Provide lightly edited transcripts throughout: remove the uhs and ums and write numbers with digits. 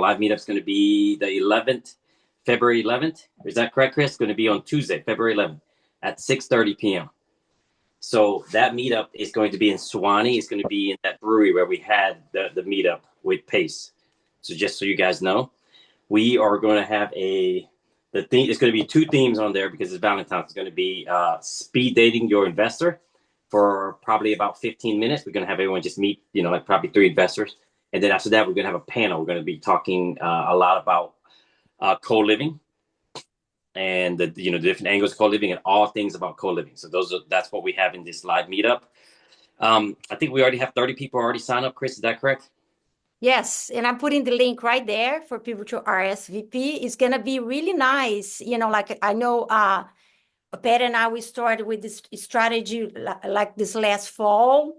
live meetup is going to be the 11th, February 11th. Is that correct, Chris? It's going to be on Tuesday, February 11th at 6:30 p.m. So that meetup is going to be in Suwannee. It's going to be in that brewery where we had the meetup with Pace. So just so you guys know, we are going to have the theme. It's going to be two themes on there because it's Valentine's. It's going to be speed dating your investor for probably about 15 minutes. We're going to have everyone just meet, like probably 3 investors. And then after that, we're going to have a panel. We're going to be talking a lot about co-living and the different angles of co-living and all things about co-living. So that's what we have in this live meetup. I think we already have 30 people already signed up. Chris, is that correct? Yes, and I'm putting the link right there for people to RSVP. It's gonna be really nice. Like I know Pat and I, we started with this strategy like this last fall.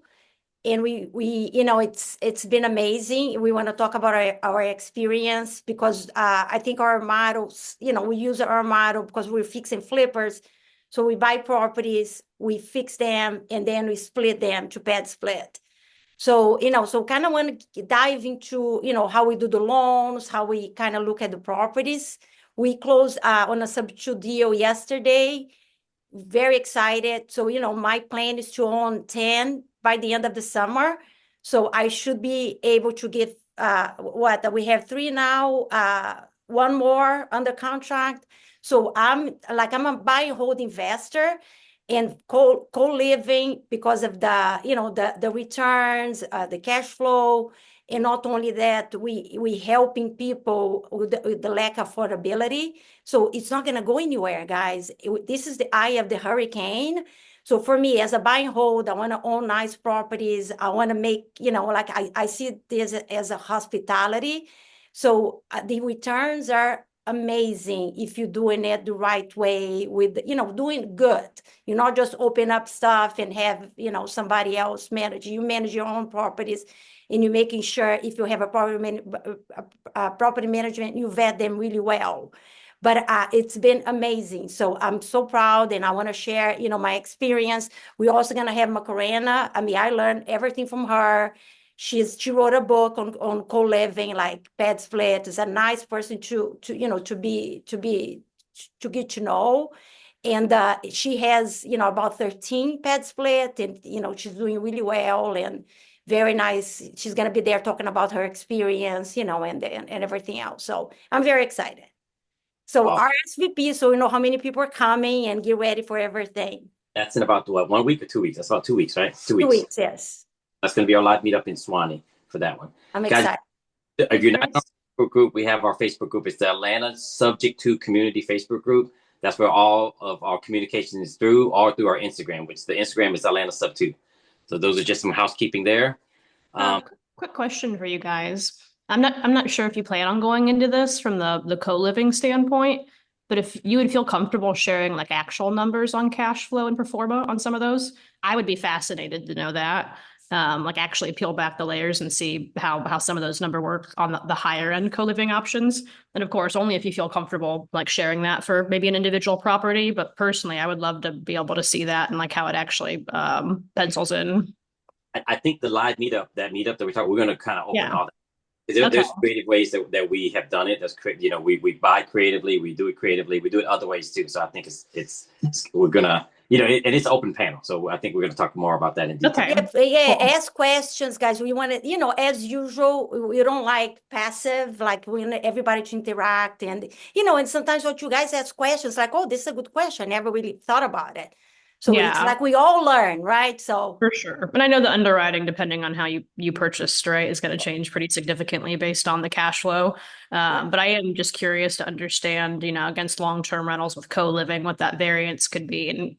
And we it's been amazing. We want to talk about our experience because I think our models, we use our model because we're fixing flippers. So we buy properties, we fix them, and then we split them to pad split. So, so kind of want to dive into, how we do the loans, how we kind of look at the properties. We closed on a sub-2 deal yesterday. Very excited. So, my plan is to own 10 by the end of the summer. So I should be able to get we have 3 now, 1 more under contract. So I'm a buy and hold investor and co-living because of the returns, the cash flow. And not only that, we helping people with the lack of affordability. So it's not going to go anywhere, guys. This is the eye of the hurricane. So for me, as a buy and hold, I want to own nice properties. I want to make, I see this as a hospitality. So the returns are amazing if you're doing it the right way with, doing good. You not just open up stuff and have, somebody else manage. You manage your own properties and you're making sure if you have a property management, you vet them really well. But it's been amazing. So I'm so proud and I want to share, my experience. We're also going to have Macarena. I mean, I learned everything from her. She wrote a book on co-living, like pad split. Is a nice person to get to know. And she has, about 13 pad split and, she's doing really well and very nice. She's going to be there talking about her experience, and everything else. So I'm very excited. So Wow. RSVP, so we know how many people are coming and get ready for everything. That's in about what, 1 week or 2 weeks? That's about 2 weeks, right? 2 2 weeks. weeks, yes. That's going to be our live meetup in Suwannee for that one. I'm Guys, excited. if you're not on our Facebook group, we have our Facebook group. It's the Atlanta Subject to Community Facebook group. That's where all of our communication is through our Instagram, which the Instagram is Atlanta Sub 2. So those are just some housekeeping there. Quick question for you guys. I'm not sure if you plan on going into this from the co-living standpoint, but if you would feel comfortable sharing like actual numbers on cash flow and pro forma on some of those, I would be fascinated to know that. Like actually peel back the layers and see how some of those numbers work on the higher end co-living options. And of course, only if you feel comfortable like sharing that for maybe an individual property. But personally, I would love to be able to see that and like how it actually pencils in. I think the live meetup, that we talked, we're going to kind of open all that. Okay. There's creative ways that we have done it. That's we buy creatively, we do it creatively, we do it other ways too. So I think it's we're gonna and it's an open panel. So I think we're gonna talk more about that in detail. Okay. Yeah, cool. Ask questions, guys. We want to, as usual, we don't like passive, like we want everybody to interact and and sometimes what you guys ask questions like, oh, this is a good question. I never really thought about it. So it's like we all learn, right? So for sure. But I know the underwriting, depending on how you purchased, right, is going to change pretty significantly based on the cash flow. But I am just curious to understand, against long-term rentals with co-living, what that variance could be. And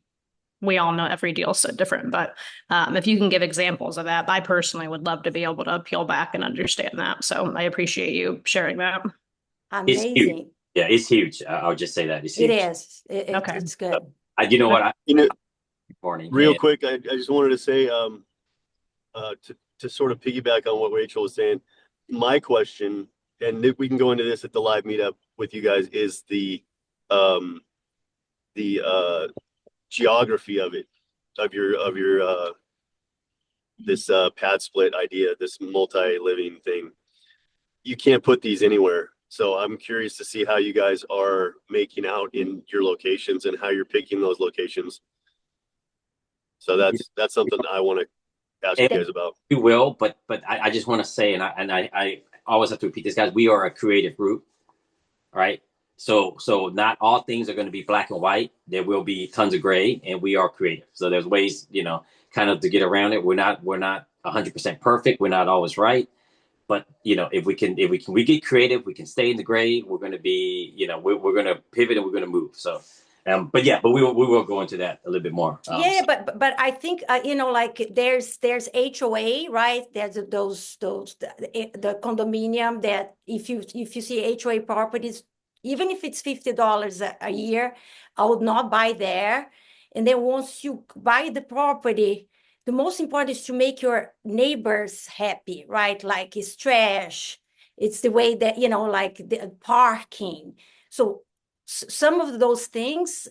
we all know every deal is so different. But if you can give examples of that, I personally would love to be able to peel back and understand that. So I appreciate you sharing that. Amazing. It's huge. Yeah, it's huge. I'll just say that. It's huge. It is. Okay. It's good. You know what? Morning. Real quick, I just wanted to say to sort of piggyback on what Rachel was saying. My question, and we can go into this at the live meetup with you guys, is the geography of it, of your this pad split idea, this multi-living thing. you can't put these anywhere. So I'm curious to see how you guys are making out in your locations and how you're picking those locations. So that's something I want to ask you guys about. We will, but I just want to say, and I always have to repeat this, guys. We are a creative group, right? So not all things are going to be black and white. There will be tons of gray, and we are creative. So there's ways, kind of to get around it. We're not 100% perfect. We're not always right. But if we get creative, we can stay in the gray. We're going to be, we're going to pivot and we're going to move. So, but we will go into that a little bit more. But I think like there's HOA, right? There's the condominium that if you see HOA properties, even if it's $50 a year, I would not buy there. And then once you buy the property, the most important is to make your neighbors happy, right? Like it's trash. It's the way that, like the parking. So some of those things,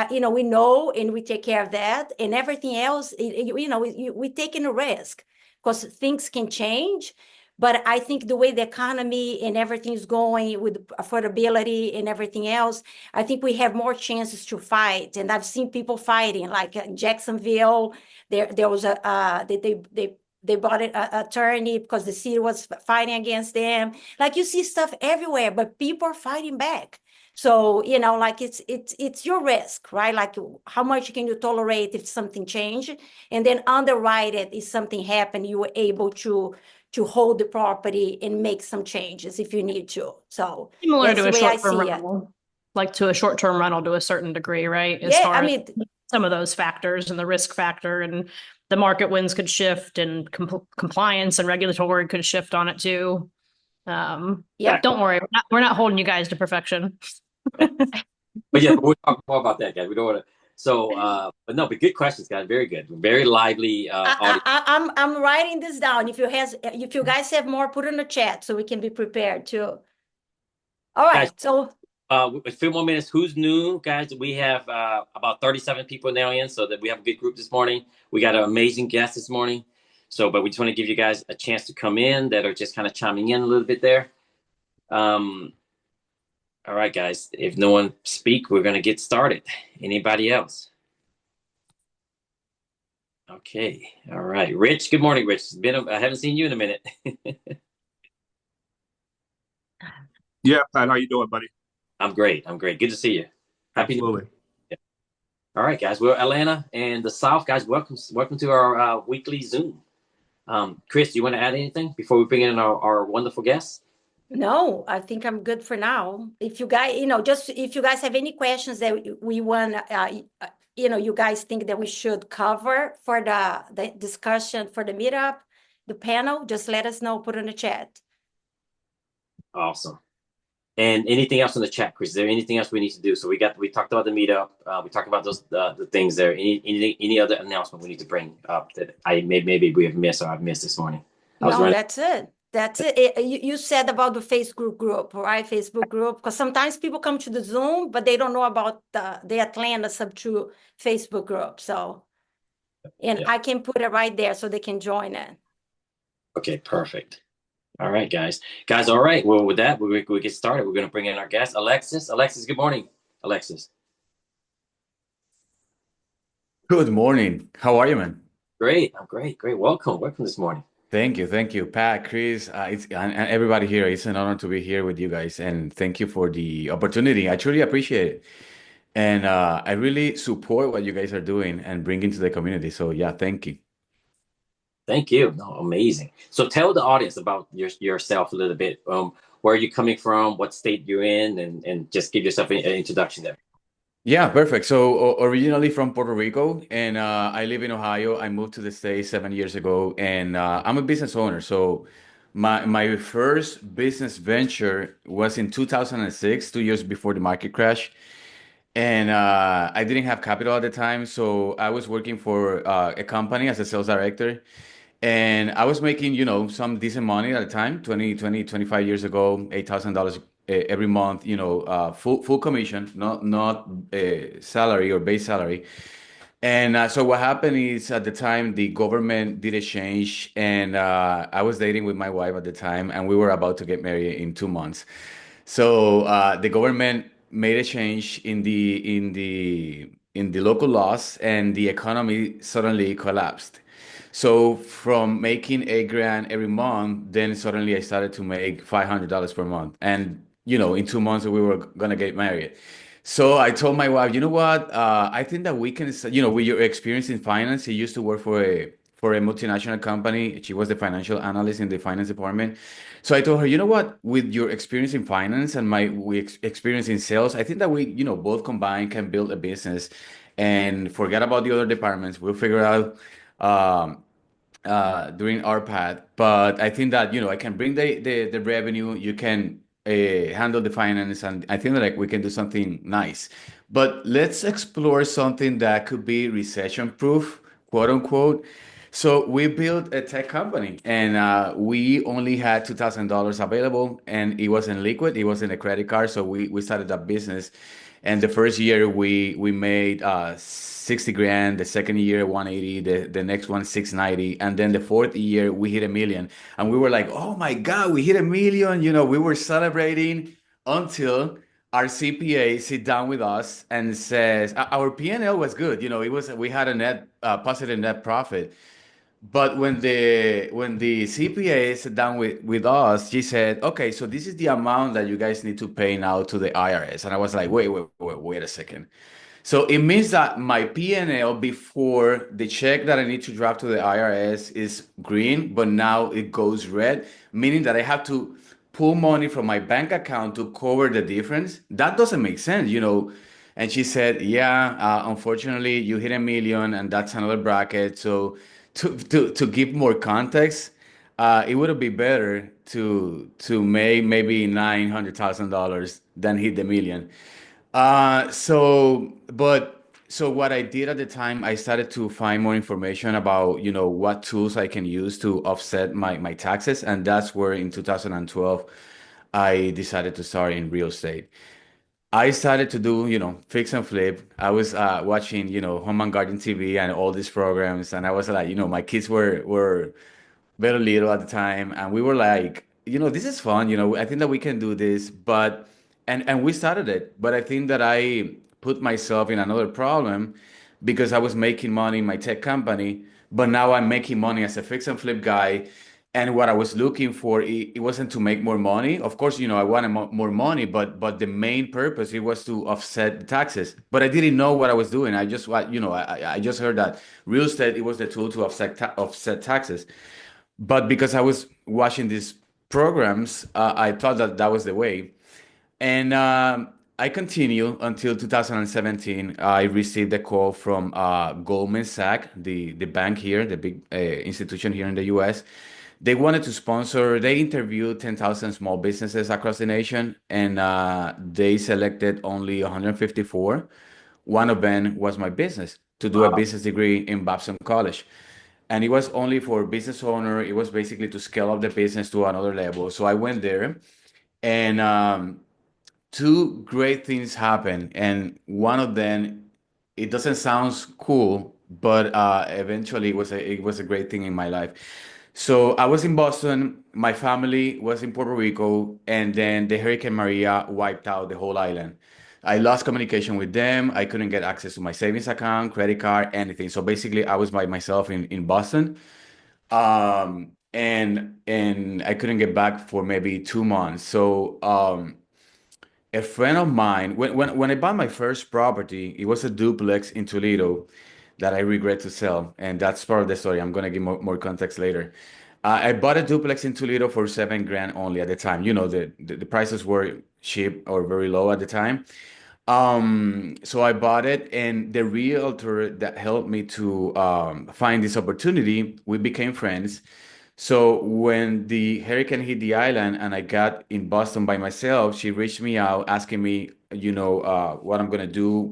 we know and we take care of that. And everything else, we're taking a risk because things can change. But I think the way the economy and everything is going with affordability and everything else, I think we have more chances to fight. And I've seen people fighting, like in Jacksonville, there was they bought an attorney because the city was fighting against them. Like you see stuff everywhere, but people are fighting back. So, like it's your risk, right? Like how much can you tolerate if something changes, and then underwrite it if something happened, you were able to hold the property and make some changes if you need to. So similar that's to the a way I short-term see it. rental, like to a short-term rental to a certain degree, right? As Yeah, far I as mean, some of those factors and the risk factor and the market winds could shift and compliance and regulatory could shift on it too. Yeah. Don't worry, we're not holding you guys to perfection. But we'll talk more about that, guys. We don't want to. So, but good questions, guys. Very good. Very lively audience. I'm writing this down. If you guys have more, put in the chat so we can be prepared too. All right. Guys, so a few more minutes. Who's new, guys? We have about 37 people now in, so that we have a good group this morning. We got an amazing guest this morning. So, but we just want to give you guys a chance to come in that are just kind of chiming in a little bit there. All right, guys. If no one speak, we're going to get started. Anybody else? Okay. All right. Rich, good morning, Rich. I haven't seen you in a minute. Yeah, Pat, how you doing, buddy? I'm great. Good to see you. Happy Absolutely. Yeah. All right, guys. We're Atlanta and the South, guys. Welcome to our weekly Zoom. Chris, do you want to add anything before we bring in our wonderful guests? No, I think I'm good for now. If you guys, just if you guys have any questions that we want, you guys think that we should cover for the discussion for the meetup, the panel, just let us know, put in the chat. Awesome. And anything else in the chat, Chris? Is there anything else we need to do? So we talked about the meetup. We talked about those the things there. Any other announcement we need to bring up that maybe we have missed or I've missed this morning? No, that's it. That's it. You said about the Facebook group, right? Facebook group, because sometimes people come to the Zoom, but they don't know about the Atlanta Sub2 Facebook group. So, I can put it right there so they can join it. Okay, perfect. All right, guys. All right. Well, with that, we get started. We're going to bring in our guest, Alexis. Alexis, good morning. Alexis. Good morning. How are you, man? Great. I'm great. Welcome this morning. Thank you, Pat, Chris, and everybody here. It's an honor to be here with you guys, and thank you for the opportunity. I truly appreciate it, and I really support what you guys are doing and bringing to the community. So yeah, thank you. Thank you. No, amazing. So tell the audience about yourself a little bit. Where are you coming from? What state you're in, and just give yourself an introduction there. Yeah, perfect. So originally from Puerto Rico, and I live in Ohio. I moved to the States 7 years ago, and I'm a business owner. So my first business venture was in 2006, 2 years before the market crash. And I didn't have capital at the time, so I was working for a company as a sales director. And I was making, some decent money at the time, 25 years ago, $8,000 every month, full commission, not salary or base salary. And so what happened is at the time the government did a change, and I was dating with my wife at the time, and we were about to get married in 2 months. So the government made a change in the local laws, and the economy suddenly collapsed. So from making 8 grand every month, then suddenly I started to make $500 per month, and in 2 months we were gonna get married. So I told my wife, you know what? I think that we can, with your experience in finance, she used to work for a multinational company. She was the financial analyst in the finance department. So I told her, you know what? With your experience in finance and my experience in sales, I think that we, both combined can build a business and forget about the other departments. We'll figure out um, during our path. But I think that I can bring the revenue, you can handle the finance, and I think that like we can do something nice. But let's explore something that could be recession proof, quote unquote. So we built a tech company, and we only had $2,000 available, and it wasn't liquid, it wasn't a credit card. So we started that business, and the first year we made 60 grand, the second year 180, the next one 690, and then the fourth year we hit 1 million. And we were like, oh my God, we hit 1 million. We were celebrating until our CPA sit down with us and says our P&L was good. We had a net positive net profit. But when the CPA sat down with us, she said, "Okay, so this is the amount that you guys need to pay now to the IRS." And I was like, "Wait a second." So it means that my P&L before the check that I need to drop to the IRS is green, but now it goes red, meaning that I have to pull money from my bank account to cover the difference. That doesn't make sense. And she said, "Yeah, unfortunately, you hit 1 million, and that's another bracket. So to give more context, it would be better to make maybe $900,000 than hit the million." So what I did at the time, I started to find more information about, what tools I can use to offset my taxes. And that's where in 2012, I decided to start in real estate. I started to do, fix and flip. I was watching, Home and Garden TV and all these programs. And I was like, my kids were very little at the time, and we were like, this is fun. I think that we can do this, but and we started it. But I think that I put myself in another problem because I was making money in my tech company, but now I'm making money as a fix and flip guy. And what I was looking for, it wasn't to make more money. Of course, I wanted more money, but the main purpose it was to offset the taxes. But I didn't know what I was doing. I just what I just heard that real estate it was the tool to offset taxes. But because I was watching these programs, I thought that that was the way. And I continued until 2017. I received a call from Goldman Sachs, the bank here, the big institution here in the US. They wanted to sponsor, they interviewed 10,000 small businesses across the nation, and they selected only 154. One of them was my business to do a Wow. business degree in Babson College. And it was only for business owner. It was basically to scale up the business to another level. So I went there, and two great things happened. And one of them, it doesn't sound cool, but eventually it was a great thing in my life. So I was in Boston. My family was in Puerto Rico, and then the Hurricane Maria wiped out the whole island. I lost communication with them. I couldn't get access to my savings account, credit card, anything. So basically, I was by myself in Boston, and I couldn't get back for maybe 2 months. So a friend of mine, when I bought my first property, it was a duplex in Toledo that I regret to sell, and that's part of the story. I'm gonna give more context later. I bought a duplex in Toledo for 7 grand only at the time. The prices were cheap or very low at the time. So I bought it, and the realtor that helped me to find this opportunity, we became friends. So when the hurricane hit the island and I got in Boston by myself, she reached me out asking me, what I'm gonna do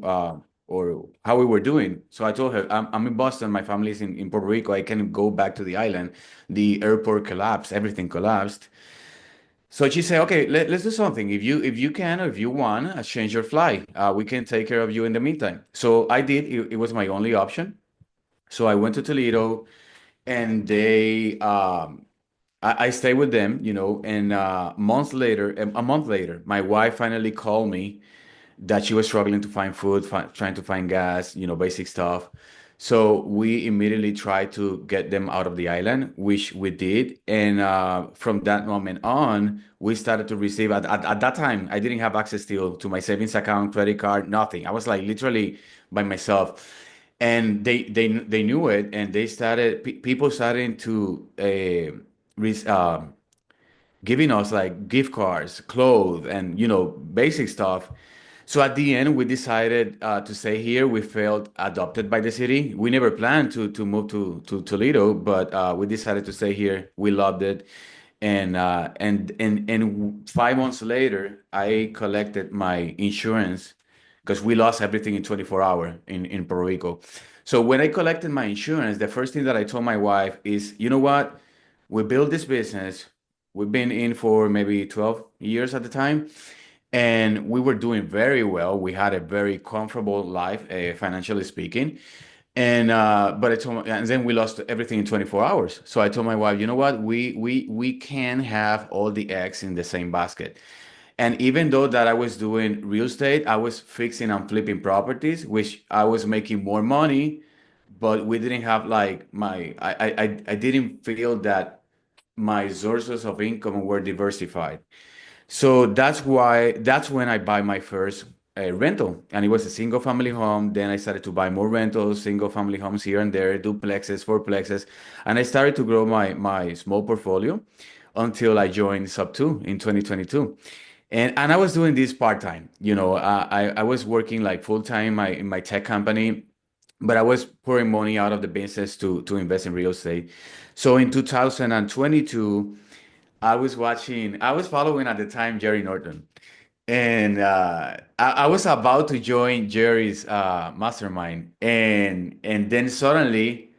or how we were doing. So I told her, I'm in Boston, my family is in Puerto Rico, I can go back to the island. The airport collapsed, everything collapsed. So she said, okay, let's do something. If you can or if you want, change your flight. We can take care of you in the meantime. So I did. It was my only option. So I went to Toledo, and I stayed with them, and a month later, my wife finally called me that she was struggling to find food, trying to find gas, basic stuff. So we immediately tried to get them out of the island, which we did. And from that moment on, we started to receive. At that time, I didn't have access to my savings account, credit card, nothing. I was like literally by myself. And they knew it, and they started. People started to giving us like gift cards, clothes, and basic stuff. So at the end, we decided to stay here. We felt adopted by the city. We never planned to move to Toledo, but we decided to stay here. We loved it, and 5 months later, I collected my insurance because we lost everything in 24 hours in Puerto Rico. So when I collected my insurance, the first thing that I told my wife is, you know what? We built this business. We've been in for maybe 12 years at the time, and we were doing very well. We had a very comfortable life, financially speaking. And then we lost everything in 24 hours. So I told my wife, you know what? We can't have all the eggs in the same basket. And even though that I was doing real estate, I was fixing and flipping properties, which I was making more money, but we didn't have like I didn't feel that my sources of income were diversified. So that's when I buy my first rental, and it was a single family home. Then I started to buy more rentals, single family homes here and there, duplexes, fourplexes, and I started to grow my small portfolio until I joined Sub 2 in 2022. And I was doing this part-time. I was working like full-time in my tech company, but I was pouring money out of the business to invest in real estate. So in 2022, I was following at the time Jerry Norton. And I was about to join Jerry's mastermind. And then suddenly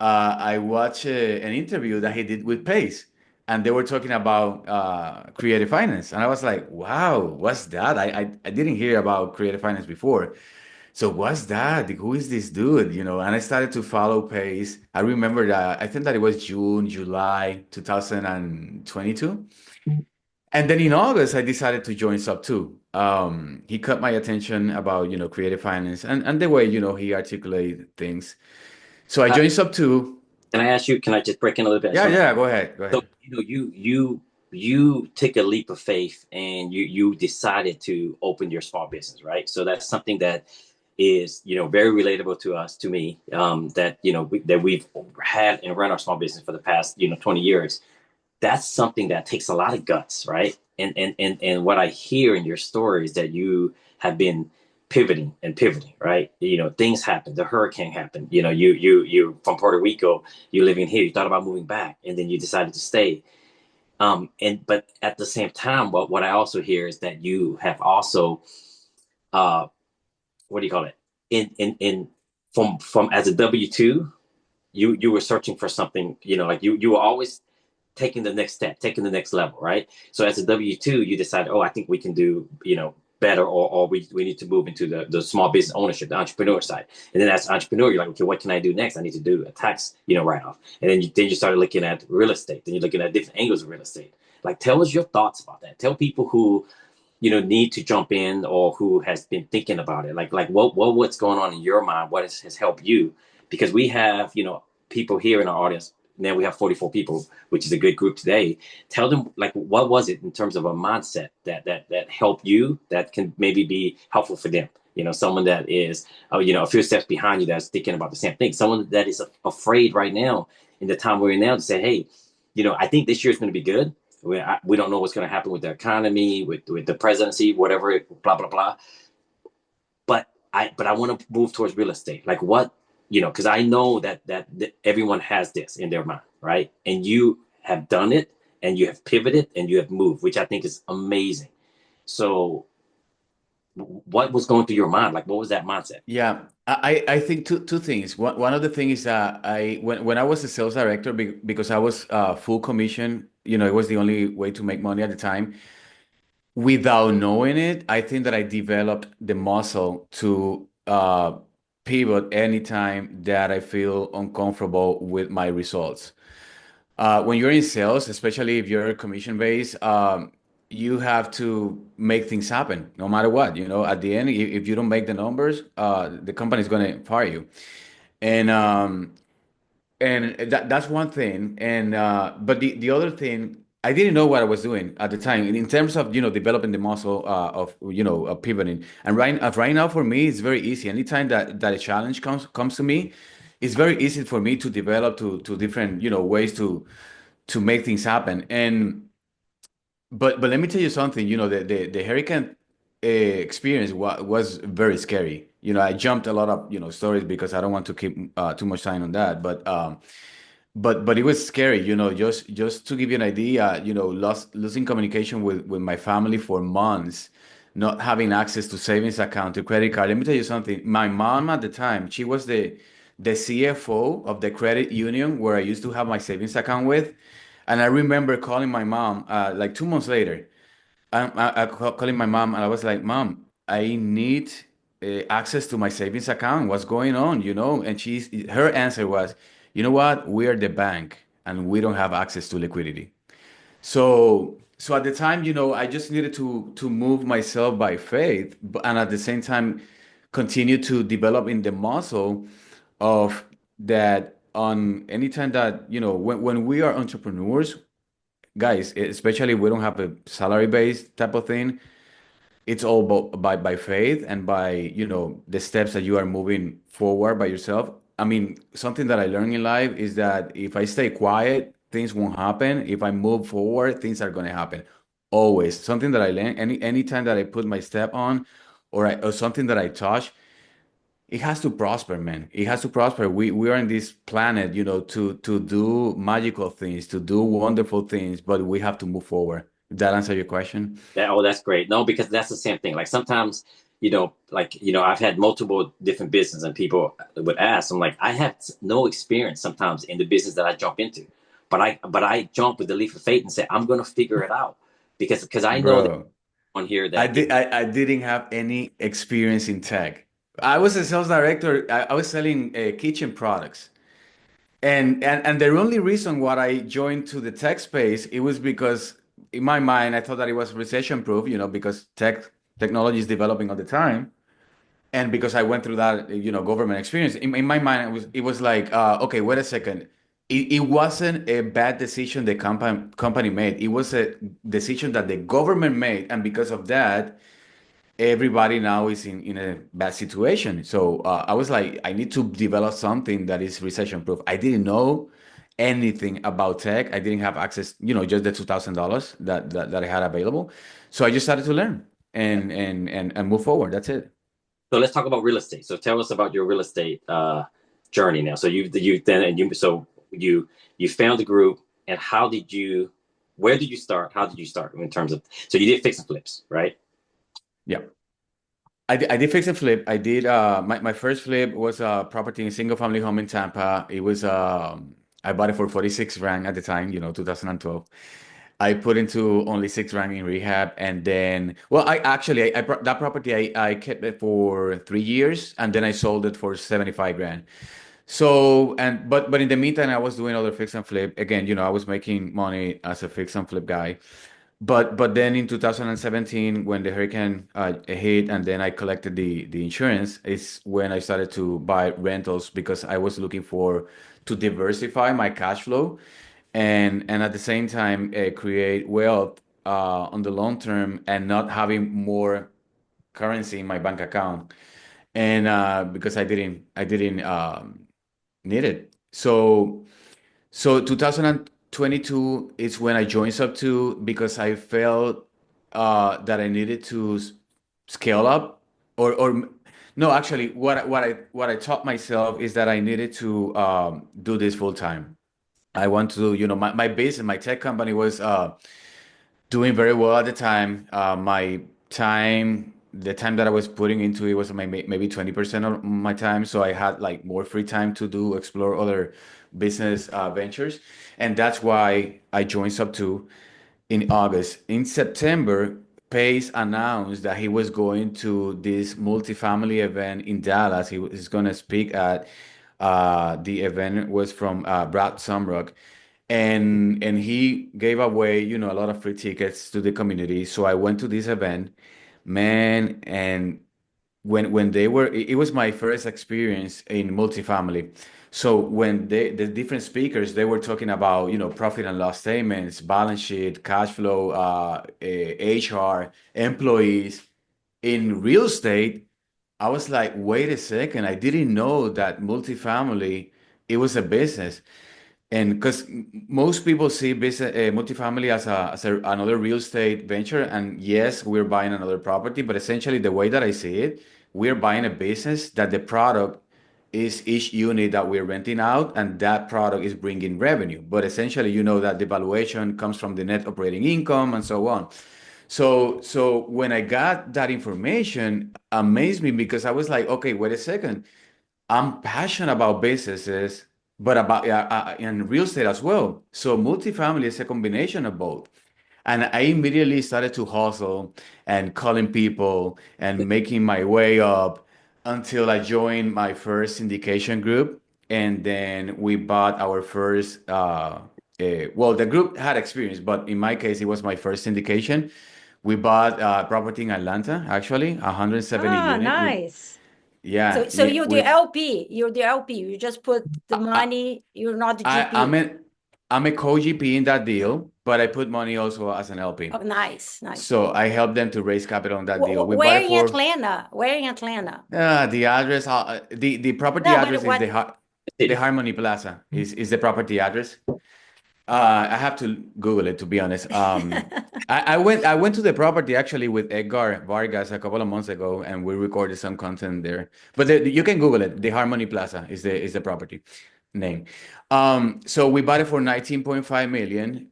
I watched an interview that he did with Pace. And they were talking about creative finance. And I was like, wow, what's that? I didn't hear about creative finance before. So what's that? Who is this dude? And I started to follow Pace. I remember that I think that it was June, July 2022. And then in August, I decided to join Sub 2. He caught my attention about, creative finance and the way, he articulated things. So I Uh, joined Sub 2. can I ask you? Can I just break in a little bit? Yeah, yeah, go ahead. Go So ahead. you take a leap of faith and you decided to open your small business, right? So that's something that is very relatable to us, to me, that that we've had and run our small business for the past 20 years. That's something that takes a lot of guts, right? And what I hear in your story is that you have been pivoting, right? Things happen. The hurricane happened. You from Puerto Rico, you living here. You thought about moving back, and then you decided to stay. But at the same time, what I also hear is that you have also, uh, what do you call it? In from as a W-2, you were searching for something. Like you were always taking the next step, taking the next level, right? So as a W-2, you decide, oh, I think we can do, better, or we need to move into the small business ownership, the entrepreneur side. And then as an entrepreneur, you're like, okay, what can I do next? I need to do a tax, write-off. And then you started looking at real estate. Then you're looking at different angles of real estate. Like, tell us your thoughts about that. Tell people who, need to jump in or who has been thinking about it. Like what's going on in your mind? What has helped you? Because we have, people here in our audience. Now we have 44 people, which is a good group today. Tell them, like, what was it in terms of a mindset that helped you, that can maybe be helpful for them? Someone that is, a few steps behind you that's thinking about the same thing. Someone that is afraid right now in the time we're in now to say, hey, I think this year is going to be good. We don't know what's going to happen with the economy, with the presidency, whatever, blah, blah, blah. But I want to move towards real estate. Like, what, because I know that everyone has this in their mind, right? And you have done it, and you have pivoted, and you have moved, which I think is amazing. So what was going through your mind? Like, what was that mindset? Yeah, I think two things. One of the things is that when I was a sales director, because I was full commission it was the only way to make money at the time. Without knowing it, I think that I developed the muscle to pivot anytime that I feel uncomfortable with my results. When you're in sales, especially if you're commission based, you have to make things happen no matter what. At the end, if you don't make the numbers, the company's going to fire you. And that's one thing. And but the other thing, I didn't know what I was doing at the time in terms of developing the muscle of pivoting. And right now for me, it's very easy. Anytime that a challenge comes to me, it's very easy for me to develop to different ways to make things happen. And but let me tell you something. The hurricane experience was very scary. I jumped a lot of stories because I don't want to keep too much time on that. But it was scary. Just to give you an idea. Losing communication with my family for months, not having access to savings account, to credit card. Let me tell you something. My mom at the time, she was the CFO of the credit union where I used to have my savings account with. And I remember calling my mom like 2 months later. Calling my mom, and I was like, "Mom, I need access to my savings account. What's going on?" And her answer was, "You know what? We are the bank, and we don't have access to liquidity." So at the time, I just needed to move myself by faith, and at the same time, continue to develop in the muscle of that. On any time that when we are entrepreneurs, guys, especially we don't have a salary based type of thing. It's all by faith and by the steps that you are moving forward by yourself. I mean, something that I learned in life is that if I stay quiet, things won't happen. If I move forward, things are going to happen. Always something that I learned. Anytime that I put my step on, or something that I touch, it has to prosper, man. It has to prosper. We are in this planet, to do magical things, to do wonderful things, but we have to move forward. Did that answer your question? That's great. No, because that's the same thing. Like sometimes, I've had multiple different business and people would ask, I'm like, I have no experience sometimes in the business that I jump into, but I jump with the leap of faith and say, I'm going to figure it out because I know that Bro, on here I that did I didn't have any experience in tech. I was a sales director. I was selling kitchen products. And the only reason why I joined to the tech space, it was because in my mind I thought that it was recession proof, because technology is developing all the time. And because I went through that, government experience, in my mind, it was like, okay, wait a second. It wasn't a bad decision the company made. It was a decision that the government made, and because of that, everybody now is in a bad situation. So I was like, I need to develop something that is recession proof. I didn't know anything about tech. I didn't have access, just the $2,000 that I had available. So I just started to learn and move forward. That's it. So let's talk about real estate. So tell us about your real estate journey now. So you found the group, and where did you start? How did you start in terms of, so you did fix and flips, right? Yeah. I did fix and flip. I did my first flip was a property in single family home in Tampa. It was I bought it for 46 grand at the time, 2012. I put into only 6 grand in rehab, and then, well, that property I kept it for 3 years, and then I sold it for 75 grand. So, but in the meantime, I was doing other fix and flip. Again, I was making money as a fix and flip guy. But then in 2017, when the hurricane hit, and then I collected the insurance, is when I started to buy rentals because I was looking to diversify my cash flow, and at the same time create wealth on the long term and not having more currency in my bank account, and because I didn't need it. So 2022 is when I joined Sub2 because I felt that I needed to scale up, or no, actually, what I taught myself is that I needed to do this full time. I want to, my business, my tech company was doing very well at the time. My time the time that I was putting into it was maybe 20% of my time. So I had like more free time to explore other business ventures. And that's why I joined Sub2 in August. In September, Pace announced that he was going to this multifamily event in Dallas. He was going to speak at the event was from Brad Sumrock, and he gave away, a lot of free tickets to the community. So I went to this event, man, and when they were it was my first experience in multifamily. So when the different speakers, they were talking about, profit and loss statements, balance sheet, cash flow, HR, employees in real estate. I was like, wait a second, I didn't know that multifamily, it was a business. And because most people see business, multifamily as another real estate venture, and yes, we're buying another property, but essentially the way that I see it, we're buying a business that the product is each unit that we're renting out, and that product is bringing revenue. But essentially, that the valuation comes from the net operating income and so on. So when I got that information, amazed me because I was like, okay, wait a second. I'm passionate about businesses, but about in real estate as well. So multifamily is a combination of both. And I immediately started to hustle and calling people and making my way up until I joined my first syndication group. And then we bought our first, well, the group had experience, but in my case, it was my first syndication. We bought property in Atlanta, actually, 170 Ah, unit. nice. Yeah, So yeah, you're the LP. You're the LP. You just put the I, money. You're not the I I'm GP. a co-GP in that deal, but I put money also as an Oh, LP. nice, nice. So I helped them to raise capital on that deal. We bought Where it in for Atlanta? Where in Atlanta? the address. The property No, but address is what? the City. Harmony Plaza is the property address. I have to Google it to be honest. I went to the property actually with Edgar Vargas a couple of months ago, and we recorded some content there. But you can Google it. The Harmony Plaza is the property name. So we bought it for 19.5 million.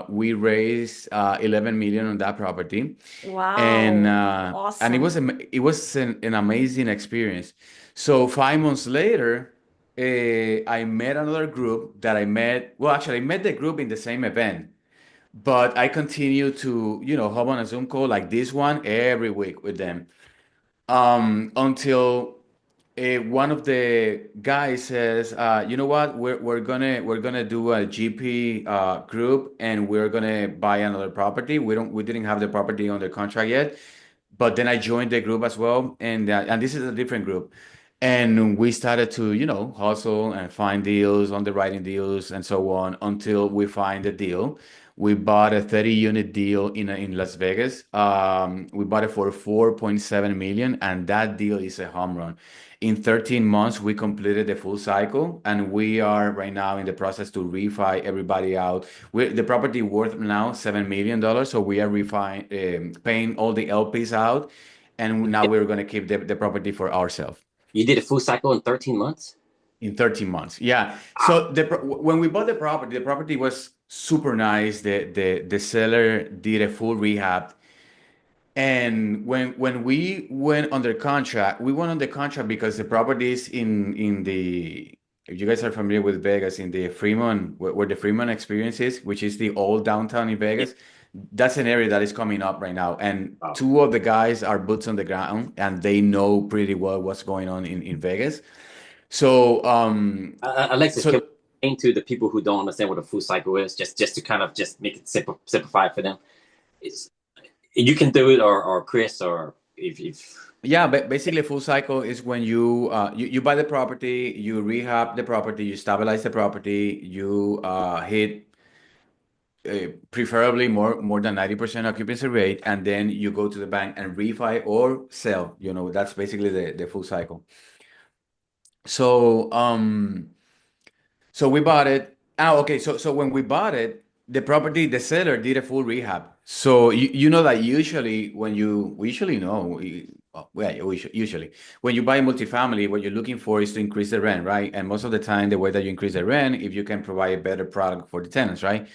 We raised 11 million on that property, and Wow, and it was awesome. an amazing experience. So 5 months later, I met another group that I met. Well, actually, I met the group in the same event, but I continue to, hop on a Zoom call like this one every week with them, until one of the guys says, you know what, we're gonna do a GP group, and we're gonna buy another property. We didn't have the property under contract yet, but then I joined the group as well, and this is a different group, and we started to, hustle and find deals, underwriting deals, and so on until we find a deal. We bought a 30-unit deal in Las Vegas. We bought it for 4.7 million, and that deal is a home run. In 13 months, we completed the full cycle, and we are right now in the process to refi everybody out. The property worth now $7 million, so we are paying all the LPs out, and now we're going to keep the property for ourselves You did a full cycle in 13 months? in 13 months. Yeah. Wow. So when we bought the property was super nice. The seller did a full rehab. And when we went under contract, we went under contract because the properties in the, if you guys are familiar with Vegas, in the Fremont, where the Fremont experience is, which is the old downtown in Yeah. Vegas, that's an area that is coming up right now. And Wow. two of the guys are boots on the ground, and they know pretty well what's going on in Vegas. So, Alexis, can so we explain to the people who don't understand what a full cycle is, just to kind of just make it simplify for them? It's, you can do it, or Chris, or if yeah, but basically, full cycle is when you buy the property, you rehab the property, you stabilize the property, you hit preferably more than 90% occupancy rate, and then you go to the bank and refi or sell. That's basically the full cycle. So we bought it. Oh, okay. So when we bought it, the seller did a full rehab. So you know that usually we usually know, usually when you buy multifamily, what you're looking for is to increase the rent, right? And most of the time, the way that you increase the rent, if you can provide a better product for the tenants, right?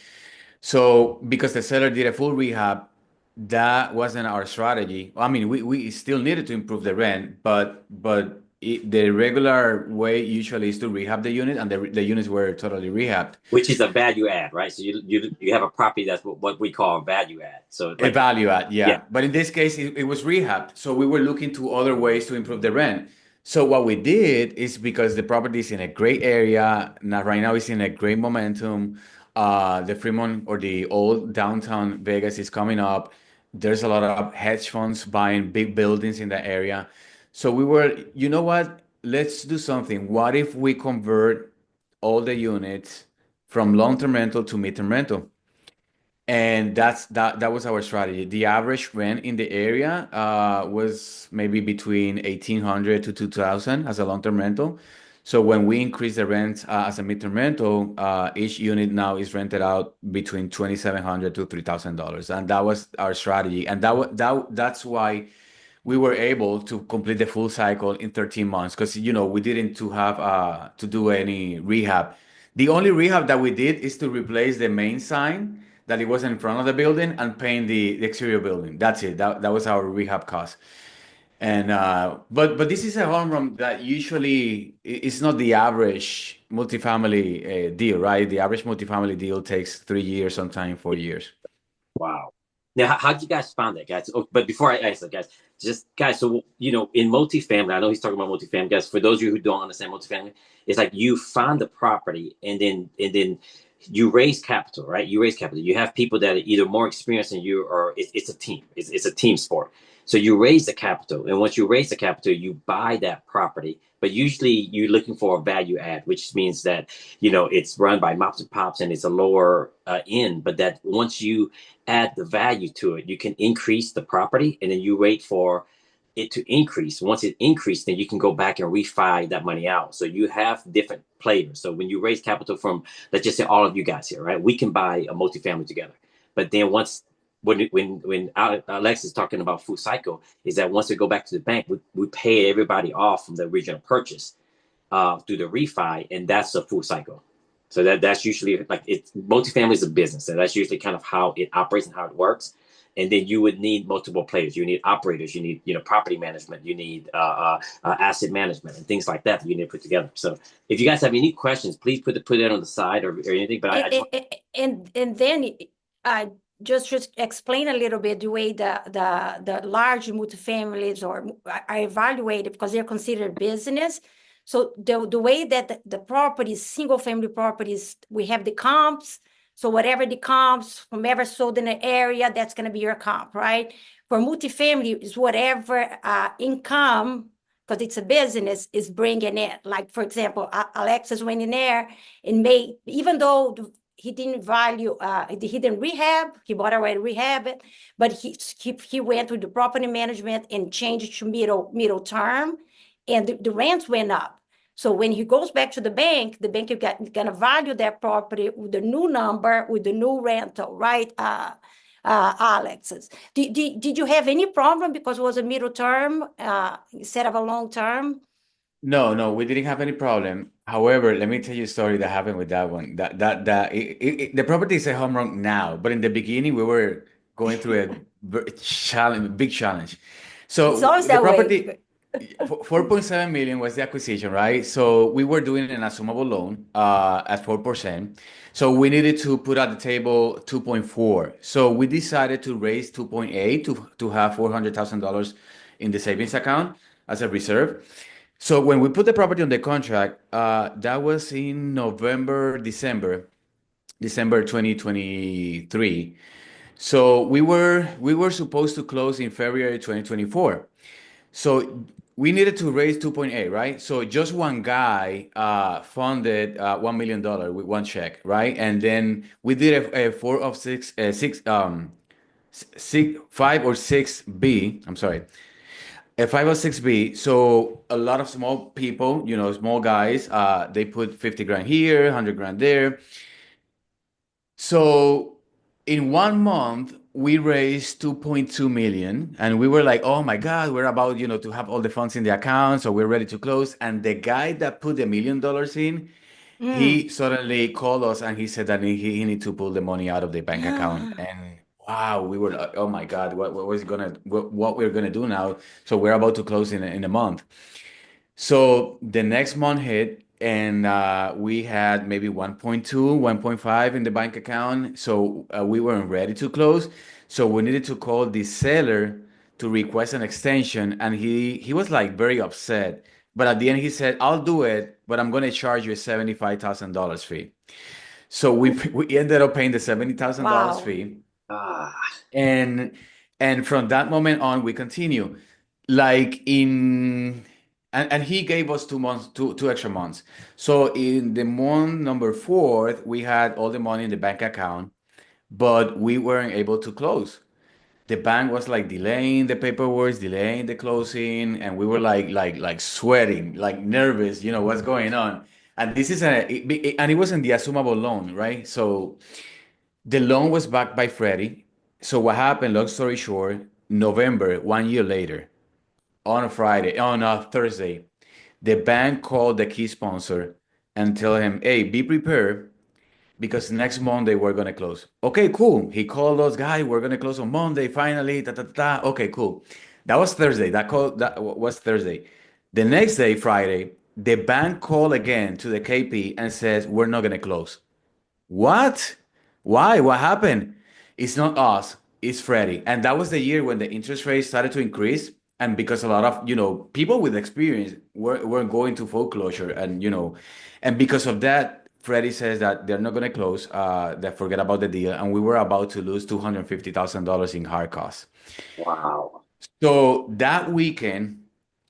So because the seller did a full rehab, that wasn't our strategy. I mean, we still needed to improve the rent, but the regular way usually is to rehab the unit, and the units were totally rehabbed. Which is a value add, right? So you have a property that's what we call a value add. So A like, value add, yeah, yeah. But in this case, it was rehabbed. So we were looking to other ways to improve the rent. So what we did is, because the property is in a great area, now right now it's in a great momentum. The Fremont, or the old downtown Vegas, is coming up. There's a lot of hedge funds buying big buildings in the area. So we were, you know what? Let's do something. What if we convert all the units from long-term rental to mid-term rental? And that was our strategy. The average rent in the area was maybe between 1,800 to 2,000 as a long-term rental. So when we increase the rent as a midterm rental, each unit now is rented out between 2,700 to $3,000, and that was our strategy. And that's why we were able to complete the full cycle in 13 months, because we didn't to have to do any rehab. The only rehab that we did is to replace the main sign that it was in front of the building and paint the exterior building. That's it. That was our rehab cost. And but this is a home run that usually it's not the average multifamily deal, right? The average multifamily deal takes 3 years, sometimes 4 years. wow. Now, how'd you guys find that, guys? Oh, but before I answer, guys, just guys, so in multifamily, I know he's talking about multifamily, guys. For those of you who don't understand multifamily, it's like you find the property and then you raise capital, right? You raise capital. You have people that are either more experienced than you, or it's a team. It's a team sport. So you raise the capital, and once you raise the capital, you buy that property. But usually, you're looking for a value add, which means that it's run by mops and pops, and it's a lower end. But that once you add the value to it, you can increase the property, and then you wait for it to increase. Once it increases, then you can go back and refi that money out. So you have different players. So when you raise capital from, let's just say, all of you guys here, right? We can buy a multifamily together. But then once when Alex is talking about full cycle, is that once we go back to the bank, we pay everybody off from the original purchase through the refi, and that's a full cycle. So that's usually, like, it's multifamily is a business, and that's usually kind of how it operates and how it works. And then you would need multiple players. You need operators. You need property management. You need asset management and things like that you need to put together. So if you guys have any questions, please put it on the side or anything. But and then just explain a little bit the way the large multifamilies are evaluated, because they're considered business. So the way that the properties, single family properties, we have the comps. So whatever the comps from ever sold in the area, that's going to be your comp, right? For multifamily, is whatever income, because it's a business, is bringing in. Like, for example, Alexis went in there and made, even though he didn't value, he didn't rehab, he bought already rehab it, but he went with the property management and changed it to middle term, and the rents went up. So when he goes back to the bank is going to value that property with the new number, with the new rental, right? Alexis, did you have any problem because it was a middle term instead of a long term? No, we didn't have any problem. However, let me tell you a story that happened with that one. The property is a home run now, but in the beginning we were going through a big challenge. So It's always the that property, way. 4.7 million was the acquisition, right? So we were doing an assumable loan at 4%. So we needed to put at the table 2.4. So we decided to raise 2.8 to have $400,000 in the savings account as a reserve. So when we put the property on the contract, that was in December 2023. So we were supposed to close in February 2024. So we needed to raise 2.8, right? So just one guy funded $1 million with one check, right? And then we did a 5 or 6B. I'm sorry, a 506B. So a lot of small people, small guys, they put 50 grand here, 100 grand there. So in 1 month, we raised 2.2 million, and we were like, oh my God, we're about, to have all the funds in the account. So we're ready to close. And the guy that put the $1 million in, he suddenly called us and he said that he need to pull the money out of the bank account. And wow, we were like, oh my God, what we're gonna do now? So we're about to close in a month. So the next month hit, and we had maybe 1.2, 1.5 in the bank account. So we weren't ready to close. So we needed to call the seller to request an extension, and he was like very upset. But at the end, he said, "I'll do it, but I'm going to charge you a $75,000 fee." So we ended up paying the $70,000 Wow. fee, Ah, and from that moment on, we continue. Like in and he gave us 2 months, two extra months. So in the month number fourth, we had all the money in the bank account, but we weren't able to close. The bank was like delaying the paperwork, delaying the closing, and we were like sweating, like nervous, what's going on. And this is and it wasn't the assumable loan, right? So the loan was backed by Freddie. So what happened, long story short, November, 1 year later, on a Thursday, the bank called the key sponsor and tell him, hey, be prepared because next Monday we're gonna close. Okay, cool. He called us, guys, we're gonna close on Monday, finally. Okay, cool. That was Thursday. That was Thursday. The next day, Friday, the bank called again to the KP and says, we're not gonna close. What? Why? What happened? It's not us, it's Freddie. And that was the year when the interest rate started to increase. And because a lot of, people with experience were going to foreclosure and because of that, Freddie says that they're not going to close, they forget about the deal. And we were about to lose $250,000 in hard costs. wow. So that weekend,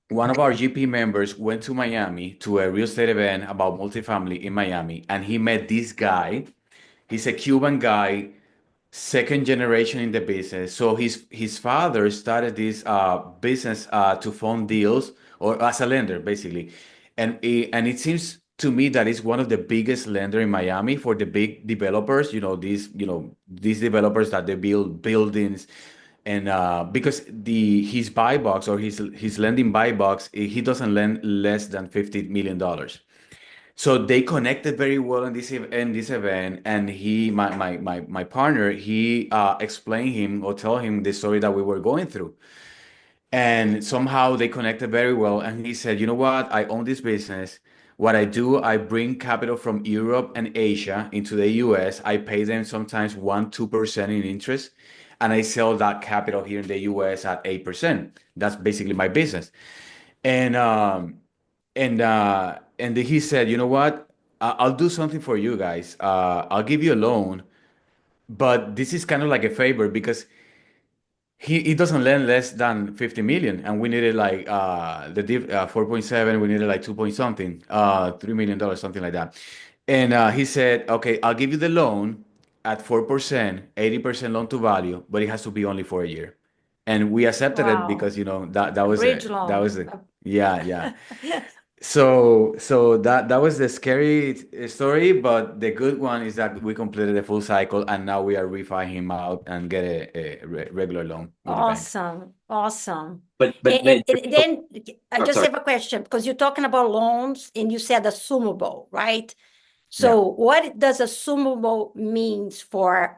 one of our GP members went to Miami to a real estate event about multifamily in Miami, and he met this guy. He's a Cuban guy, second generation in the business. So his father started this business to fund deals or as a lender, basically. And it seems to me that it's one of the biggest lender in Miami for the big developers. These developers that they build buildings. And because his buy box or his lending buy box, he doesn't lend less than $50 million. So they connected very well in this event, and my partner, he explained him or tell him the story that we were going through, and somehow they connected very well. And he said, "You know what? I own this business. What I do, I bring capital from Europe and Asia into the U.S. I pay them sometimes 1-2% in interest, and I sell that capital here in the U.S. at 8%. That's basically my business." And and he said, "You know what? I'll do something for you guys. I'll give you a loan, but this is kind of like a favor because he doesn't lend less than 50 million, and we needed like 4.7. We needed like 2 point something, $3 million, something like that." And he said, "Okay, I'll give you the loan at 4%, 80% loan to value, but it has to be only for a year." And we accepted it Wow. because that A was bridge it. That loan. was it. Yeah, yeah. So that was the scary story, but the good one is that we completed the full cycle, and now we are refining him out and get a regular loan with the bank. Awesome. Awesome. But And then I oh, just sorry. have a question because you're talking about loans and you said assumable, right? Yeah. So what does assumable means for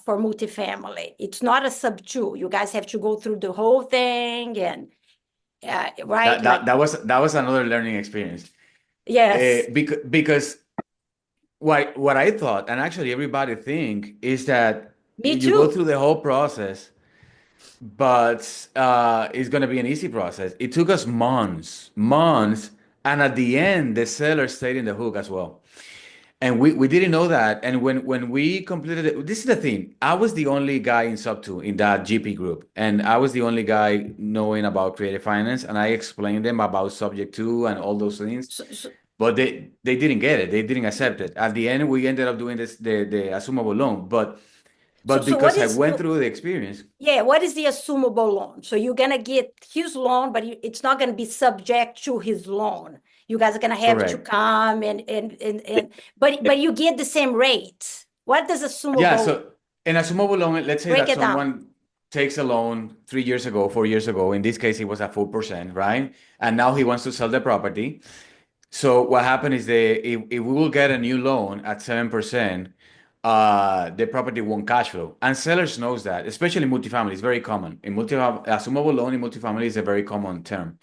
multifamily? It's not a sub two. You guys have to go through the whole thing and right? That was another learning experience. Yes. Because what I thought, and actually everybody think, is that Me you go too. through the whole process, but it's going to be an easy process. It took us months, and at the end, the seller stayed in the hook as well. And we didn't know that. And when we completed it, this is the thing. I was the only guy in sub two in that GP group, and I was the only guy knowing about creative finance. And I explained them about subject two and all those things, So, but they didn't get it. They didn't accept it. At the end, we ended up doing the assumable loan, but so what because I is went through the experience. yeah, what is the assumable loan? So you're gonna get his loan, but it's not gonna be subject to his loan. You guys are gonna have to Correct. come and but you get the same rate. What does Yeah. assumable So an assumable loan, let's say break that it down? someone takes a loan 3 years ago, 4 years ago. In this case, it was at 4%, right? And now he wants to sell the property. So what happened is if we will get a new loan at 7%, the property won't cash flow. And sellers knows that, especially in multifamily. It's very common. In assumable loan in multifamily is a very common term.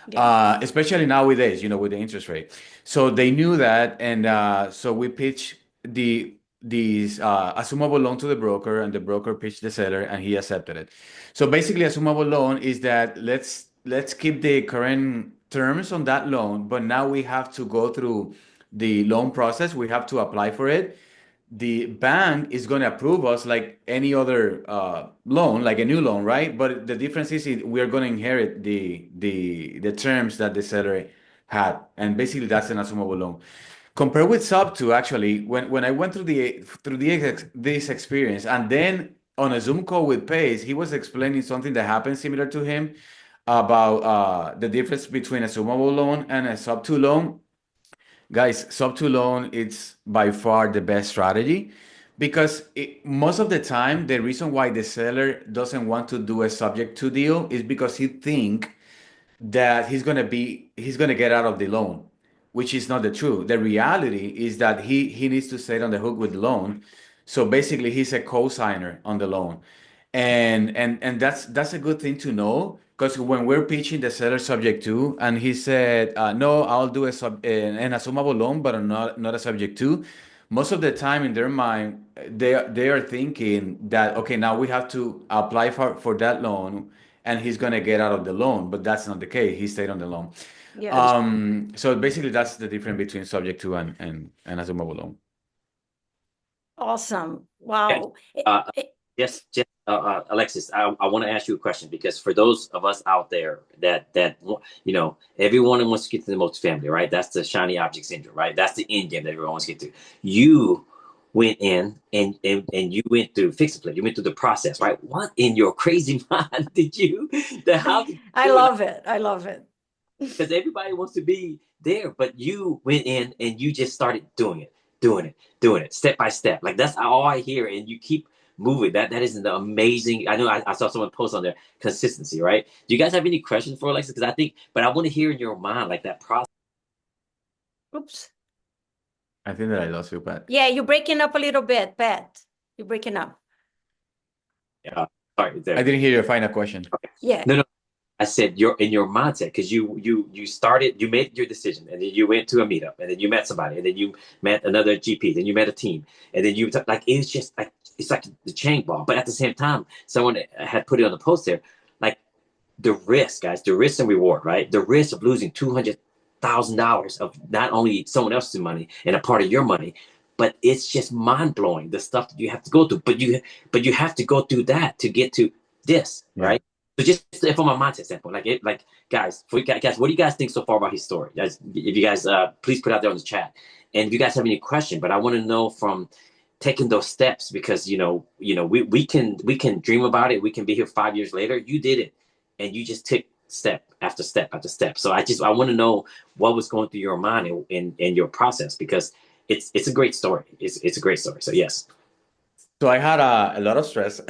Yes. Especially nowadays, with the interest rate. So they knew that, and so we pitched these assumable loan to the broker, and the broker pitched the seller, and he accepted it. So basically, assumable loan is that let's keep the current terms on that loan, but now we have to go through the loan process. We have to apply for it. The bank is going to approve us like any other loan, like a new loan, right? But the difference is we are going to inherit the terms that the seller had, and basically that's an assumable loan. Compared with sub two, actually, when I went through this experience, and then on a Zoom call with Pace, he was explaining something that happened similar to him about the difference between a assumable loan and a sub two loan. Guys, sub two loan, it's by far the best strategy because most of the time, the reason why the seller doesn't want to do a subject to deal is because he think that he's gonna get out of the loan, which is not the truth. The reality is that he needs to stay on the hook with the loan. So basically, he's a co-signer on the loan, and that's a good thing to know because when we're pitching the seller subject to, and he said, "No, I'll do an assumable loan, but I'm not a subject to." Most of the time, in their mind, they are thinking that okay, now we have to apply for that loan and he's gonna get out of the loan, but that's not the case. He stayed on the loan. Yes. So basically, that's the difference between subject to and assumable loan. Awesome. Wow. Uh, Just Alexis, I want to ask you a question because for those of us out there that everyone wants to get to the multifamily, right? That's the shiny object syndrome, right? That's the end game that everyone wants to get to. You went in and you went through fix and flip. You went through the process, right? What in your crazy mind did you? How did you I do it? love it. I love it. Because everybody wants to be there, but you went in and you just started doing it, step by step. Like that's all I hear, and you keep moving. That is an amazing. I know I saw someone post on there consistency, right? Do you guys have any questions for Alexis? Because I think, but I want to hear in your mind like that process. Oops. I think that I lost you, Pat. Yeah, you're breaking up a little bit, Pat. You're breaking up. Yeah, sorry, there. I didn't hear your final question. Okay. Yeah. No. I said you're in your mindset because you started, you made your decision, and then you went to a meetup, and then you met somebody, and then you met another GP, then you met a team, and then like it's just like it's like the chain ball. But at the same time, someone had put it on the post there, like the risk, guys, the risk and reward, right? The risk of losing $200,000 of not only someone else's money and a part of your money, but it's just mind blowing the stuff that you have to go through. But you have to go through that to get to this, right? So just from a mindset standpoint, guys, what do you guys think so far about his story? Guys, if you guys please put it out there on the chat, and if you guys have any question, but I want to know from taking those steps because we can dream about it. We can be here 5 years later. You did it, and you just took step after step after step. So I want to know what was going through your mind in your process because it's a great story. It's a great story. So yes. So I had a lot of stress.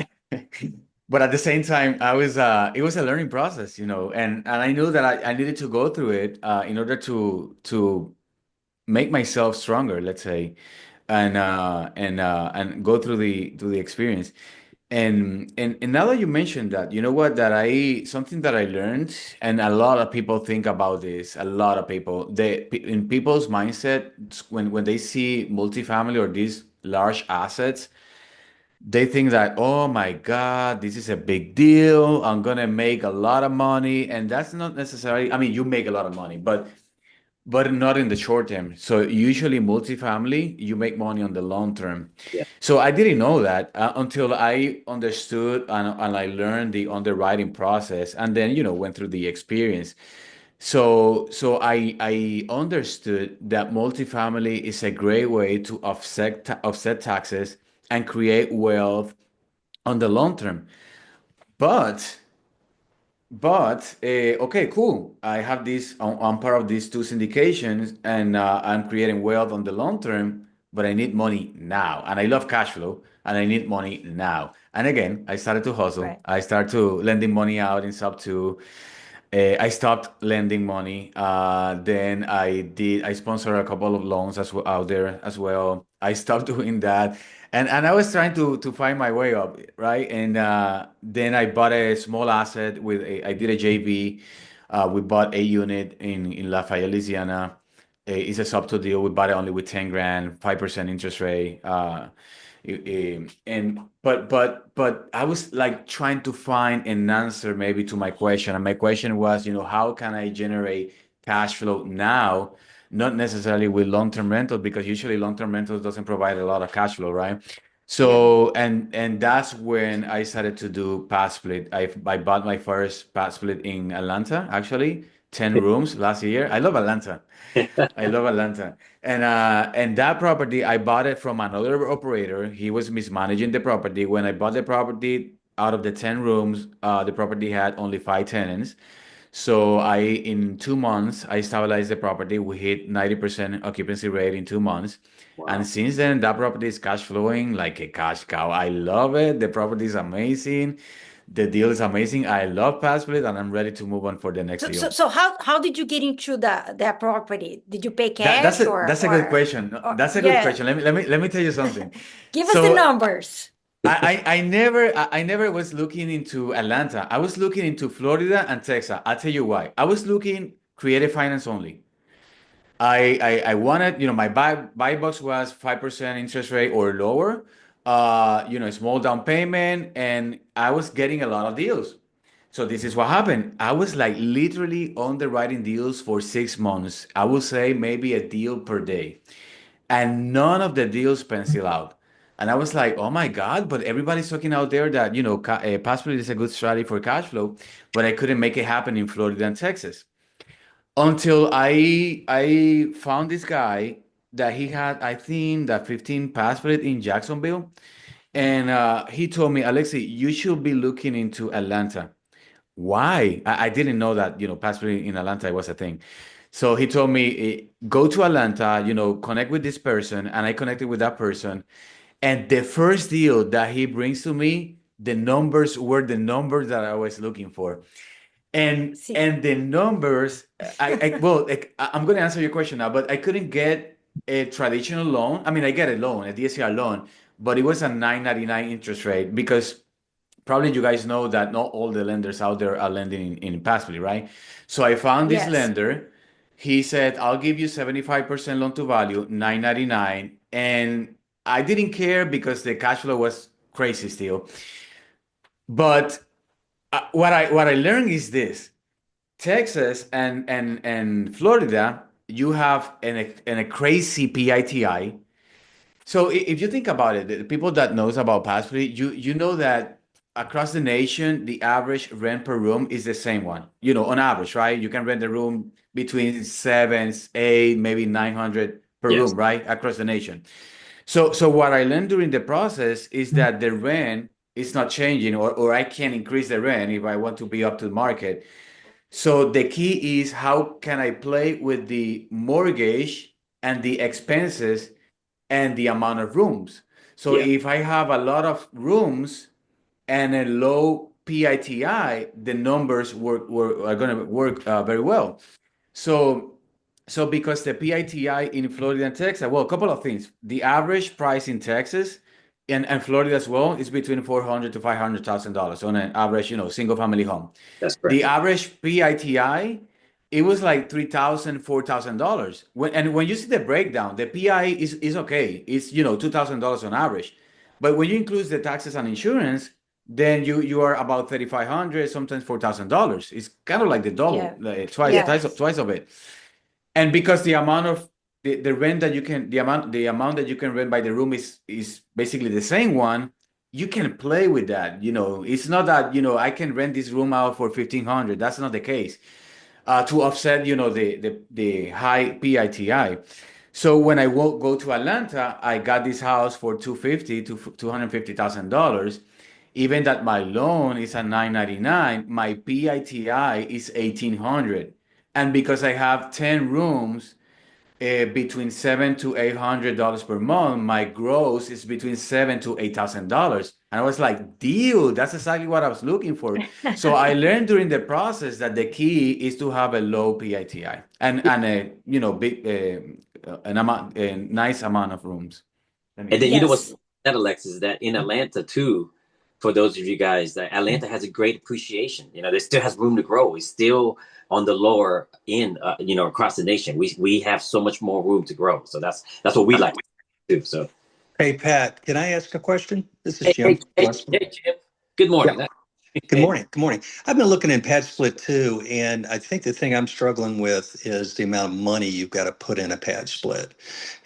But at the same time, it was a learning process, and I knew that I needed to go through it in order to make myself stronger, let's say, and go through the experience. And now that you mentioned that, you know what, something that I learned, and a lot of people think about this, a lot of people, in people's mindset, when they see multifamily or these large assets, they think that, oh my God, this is a big deal. I'm gonna make a lot of money. And that's not necessarily, I mean, you make a lot of money, but not in the short term. So usually multifamily, you make money on the long term. Yeah. So I didn't know that until I understood and I learned the underwriting process and then, went through the experience. So I understood that multifamily is a great way to offset taxes and create wealth on the long term. But okay, cool. I have this. I'm part of these two syndications, and I'm creating wealth on the long term. But I need money now, and I love cash flow, and I need money now. And again, I started to hustle. Right. I started to lending money out in sub two. I stopped lending money. Then I sponsored a couple of loans out there as well. I stopped doing that. And I was trying to find my way up, right? And then I bought a small asset I did a JV. We bought a unit in Lafayette, Louisiana. It's a subtle deal. We bought it only with 10 grand, 5% interest rate. And but I was like trying to find an answer maybe to my question. And my question was, how can I generate cash flow now? Not necessarily with long-term rental, because usually long-term rentals doesn't provide a lot of cash flow, right? Yeah. So and that's when I started to do pad split. I bought my first pad split in Atlanta, actually, 10 rooms last year. I love Atlanta. I love Atlanta. And that property I bought it from another operator. He was mismanaging the property. When I bought the property, out of the 10 rooms, the property had only 5 tenants. So in 2 months, I stabilized the property. We hit 90% occupancy rate in 2 months. And Wow. since then, that property is cash flowing like a cash cow. I love it. The property is amazing. The deal is amazing. I love Pass Split, and I'm ready to move on for the next So, so, deal. so how did you get into that property? Did you pay That, that's cash a that's a good question. or That's a good yeah? question. Let me tell you something. Give us the So numbers. I never was looking into Atlanta. I was looking into Florida and Texas. I'll tell you why. I was looking creative finance only. I wanted, my buy box was 5% interest rate or lower, small down payment, and I was getting a lot of deals. So this is what happened. I was like literally underwriting deals for 6 months. I would say maybe a deal per day, and none of the deals pencil out. And I was like, oh my God, but everybody's talking out there that, possibly is a good strategy for cash flow, but I couldn't make it happen in Florida and Texas until I found this guy that he had, I think, that 15 passport in Jacksonville. And he told me, Alexi, you should be looking into Atlanta. Why? I didn't know that, passport in Atlanta was a thing. So he told me, go to Atlanta, connect with this person. And I connected with that person. And the first deal that he brings to me, the numbers were the numbers that I was looking for. And See. and the numbers, I'm going to answer your question now, but I couldn't get a traditional loan. I mean, I get a loan, a DSCR loan, but it was a 9.99 interest rate because probably you guys know that not all the lenders out there are lending in Passly, right? So I found this Yes. lender. He said, I'll give you 75% loan to value, 9.99, and I didn't care because the cash flow was crazy still. But what I learned is this. Texas and Florida, you have a crazy PITI. So if you think about it, the people that knows about Passport, you know that across the nation, the average rent per room is the same one. On average, right? You can rent a room between 7, 8, maybe 900 per Yes. room, right? Across the nation. So what I learned during the process is that the rent is not changing, or I can increase the rent if I want to be up to the market. So the key is how can I play with the mortgage and the expenses and the amount of rooms. So Yeah. if I have a lot of rooms and a low PITI, the numbers are going to work very well. So because the PITI in Florida and Texas, well, a couple of things. The average price in Texas and Florida as well is between $400,000 to $500,000 on an average, single family home. That's The correct. average PITI, it was like $3,000, $4,000. When you see the breakdown, the PI is okay. It's $2,000 on average. But when you include the taxes and insurance, then you are about $3,500, sometimes $4,000. It's kind of like the double, Yeah. like Yes. twice of it. And because the amount of the rent that you can the amount that you can rent by the room is basically the same one, you can play with that. It's not that I can rent this room out for 1,500. That's not the case. To offset the high PITI. So when I go to Atlanta, I got this house for $250,000. Even that my loan is at 999, my PITI is 1,800. And because I have 10 rooms, between $700 to $800 per month, my gross is between $7,000 to $8,000. And I was like, deal, that's exactly what I was looking for. So I learned during the process that the key is to have a low PITI and a big a nice amount of rooms. And then Yes. that, Alexis, is that in Atlanta too, for those of you guys, that Atlanta has a great appreciation. You know, there still has room to grow. It's still on the lower end, you know, across the nation. We have so much more room to grow. So that's what we like to do. So, Hey, Pat, can I ask a question? This is hey, Jim. Jim. Good morning. Yeah. Good morning. Good morning. I've been looking in pad split too, and I think the thing I'm struggling with is the amount of money you've got to put in a pad split.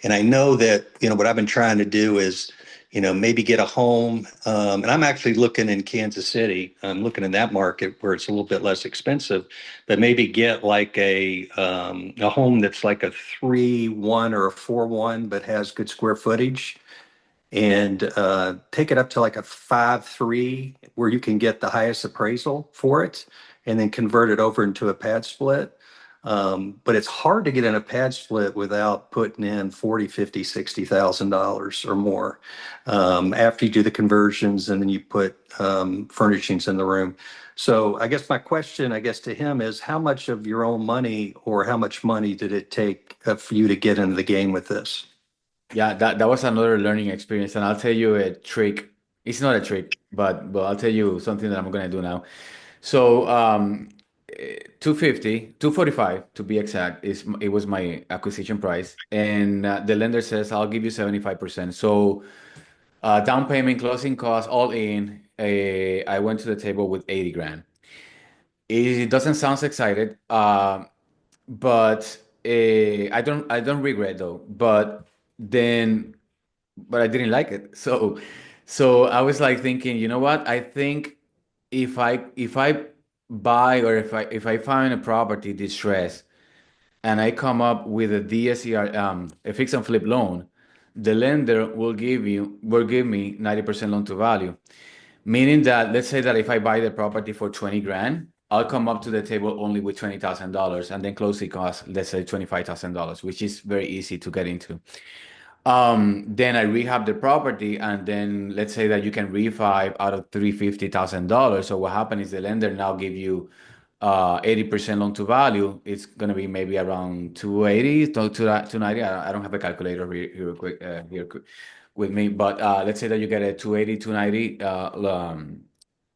And I know that, what I've been trying to do is, maybe get a home. And I'm actually looking in Kansas City. I'm looking in that market where it's a little bit less expensive, but maybe get like a home that's like a 3-1 or a 4-1, but has good square footage, and take it up to like a 5-3 where you can get the highest appraisal for it, and then convert it over into a pad split. But it's hard to get in a pad split without putting in 40, 50, $60,000 or more after you do the conversions and then you put furnishings in the room. So I guess my question, to him is, how much of your own money or how much money did it take for you to get into the game with this? Yeah, that was another learning experience, and I'll tell you a trick. It's not a trick, but I'll tell you something that I'm gonna do now. So, 250, 245 to be exact, it was my acquisition price, and the lender says I'll give you 75%. So, down payment, closing costs, all in, I went to the table with 80 grand. It doesn't sound excited, but I don't regret though. Then but I didn't like it. So I was like thinking, you know what? I think if I buy, or if I find a property distress and I come up with a DSCR, a fix and flip loan, the lender will give me 90% loan to value. Meaning that, let's say that if I buy the property for 20 grand, I'll come up to the table only with $20,000, and then closing costs, let's say $25,000, which is very easy to get into. Then I rehab the property, and then let's say that you can refi out of $350,000. So what happened is the lender now give you 80% loan to value. It's gonna be maybe around 280 to 290. I don't have a calculator here quick with me, but let's say that you get a 280, 290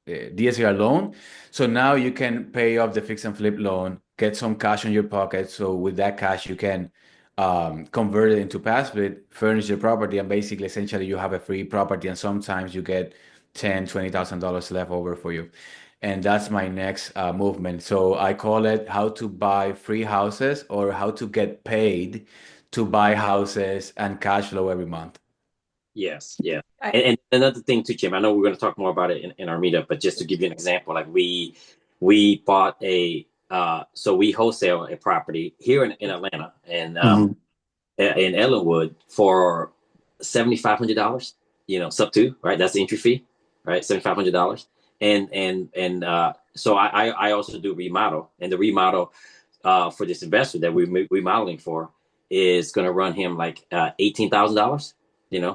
DSCR loan. So now you can pay off the fix and flip loan, get some cash in your pocket. So with that cash, you can convert it into pad split, furnish the property, and basically, essentially, you have a free property. And sometimes you get $10,000, $20,000 left over for you. And that's my next movement. So I call it how to buy free houses, or how to get paid to buy houses and cash flow every month. Yes, yeah. And another thing too, Jim, I know we're going to talk more about it in our meetup, but just to give you an example, like we bought so we wholesale a property here in Atlanta, and in Ellenwood for $7,500, sub two, right? That's the entry fee, right? $7,500. And so I also do remodel, and the remodel for this investor that we're remodeling for is going to run him like $18,000.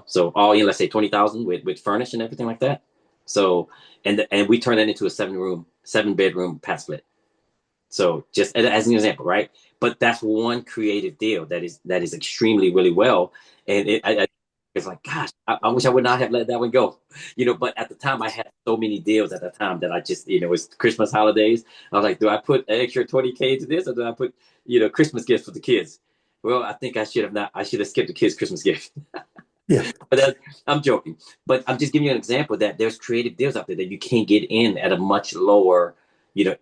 So all in, let's say 20,000 with furnish and everything like that. So and we turn that into a 7-bedroom pad split. So just as an example, right? But that's one creative deal that is extremely really well, and it's like, gosh, I wish I would not have let that one go, But at the time, I had so many deals at the time that I just, it's Christmas holidays. I was like, do I put an extra 20K into this, or do I put, Christmas gifts for the kids? Well, I think I should have not. I should have skipped the kids' Christmas gift. Yeah. But I'm joking. But I'm just giving you an example that there's creative deals out there that you can get in at a much lower,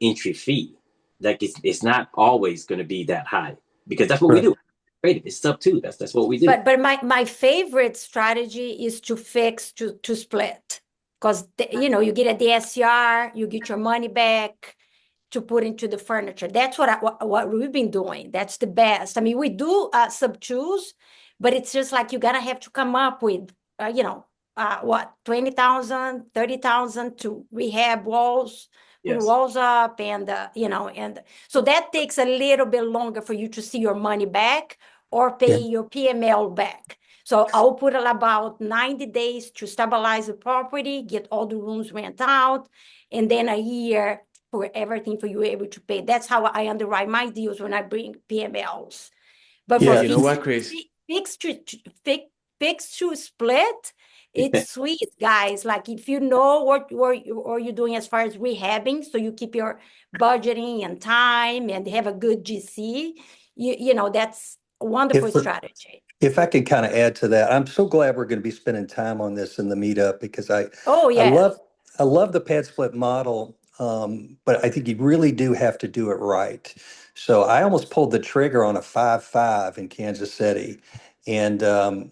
entry fee. Like it's not always going to be that high, because that's what we do. Creative, it's sub two. That's what we do. But my favorite strategy is to fix to split, because you get a DSCR, you get your money back to put into the furniture. That's what we've been doing. That's the best. I mean, we do sub twos, but it's just like you gotta have to come up with 20,000, 30,000 to rehab walls. Put walls up, and and so that takes a little bit longer for you to see your money back or pay your PML back. So I'll put about 90 days to stabilize the property, get all the rooms rent out, and then a year for everything for you able to pay. That's how I underwrite my deals when I bring PMLs. But for You know what, Chris? fix to split, It's sweet, guys. Like if you know what you're doing as far as rehabbing, so you keep your budgeting and time and have a good GC, you know, that's a wonderful strategy. If I could kind of add to that, I'm so glad we're going to be spending time on this in the meetup because Oh, I yeah. love the pad split model, but I think you really do have to do it right. So I almost pulled the trigger on a 5-5 in Kansas City. And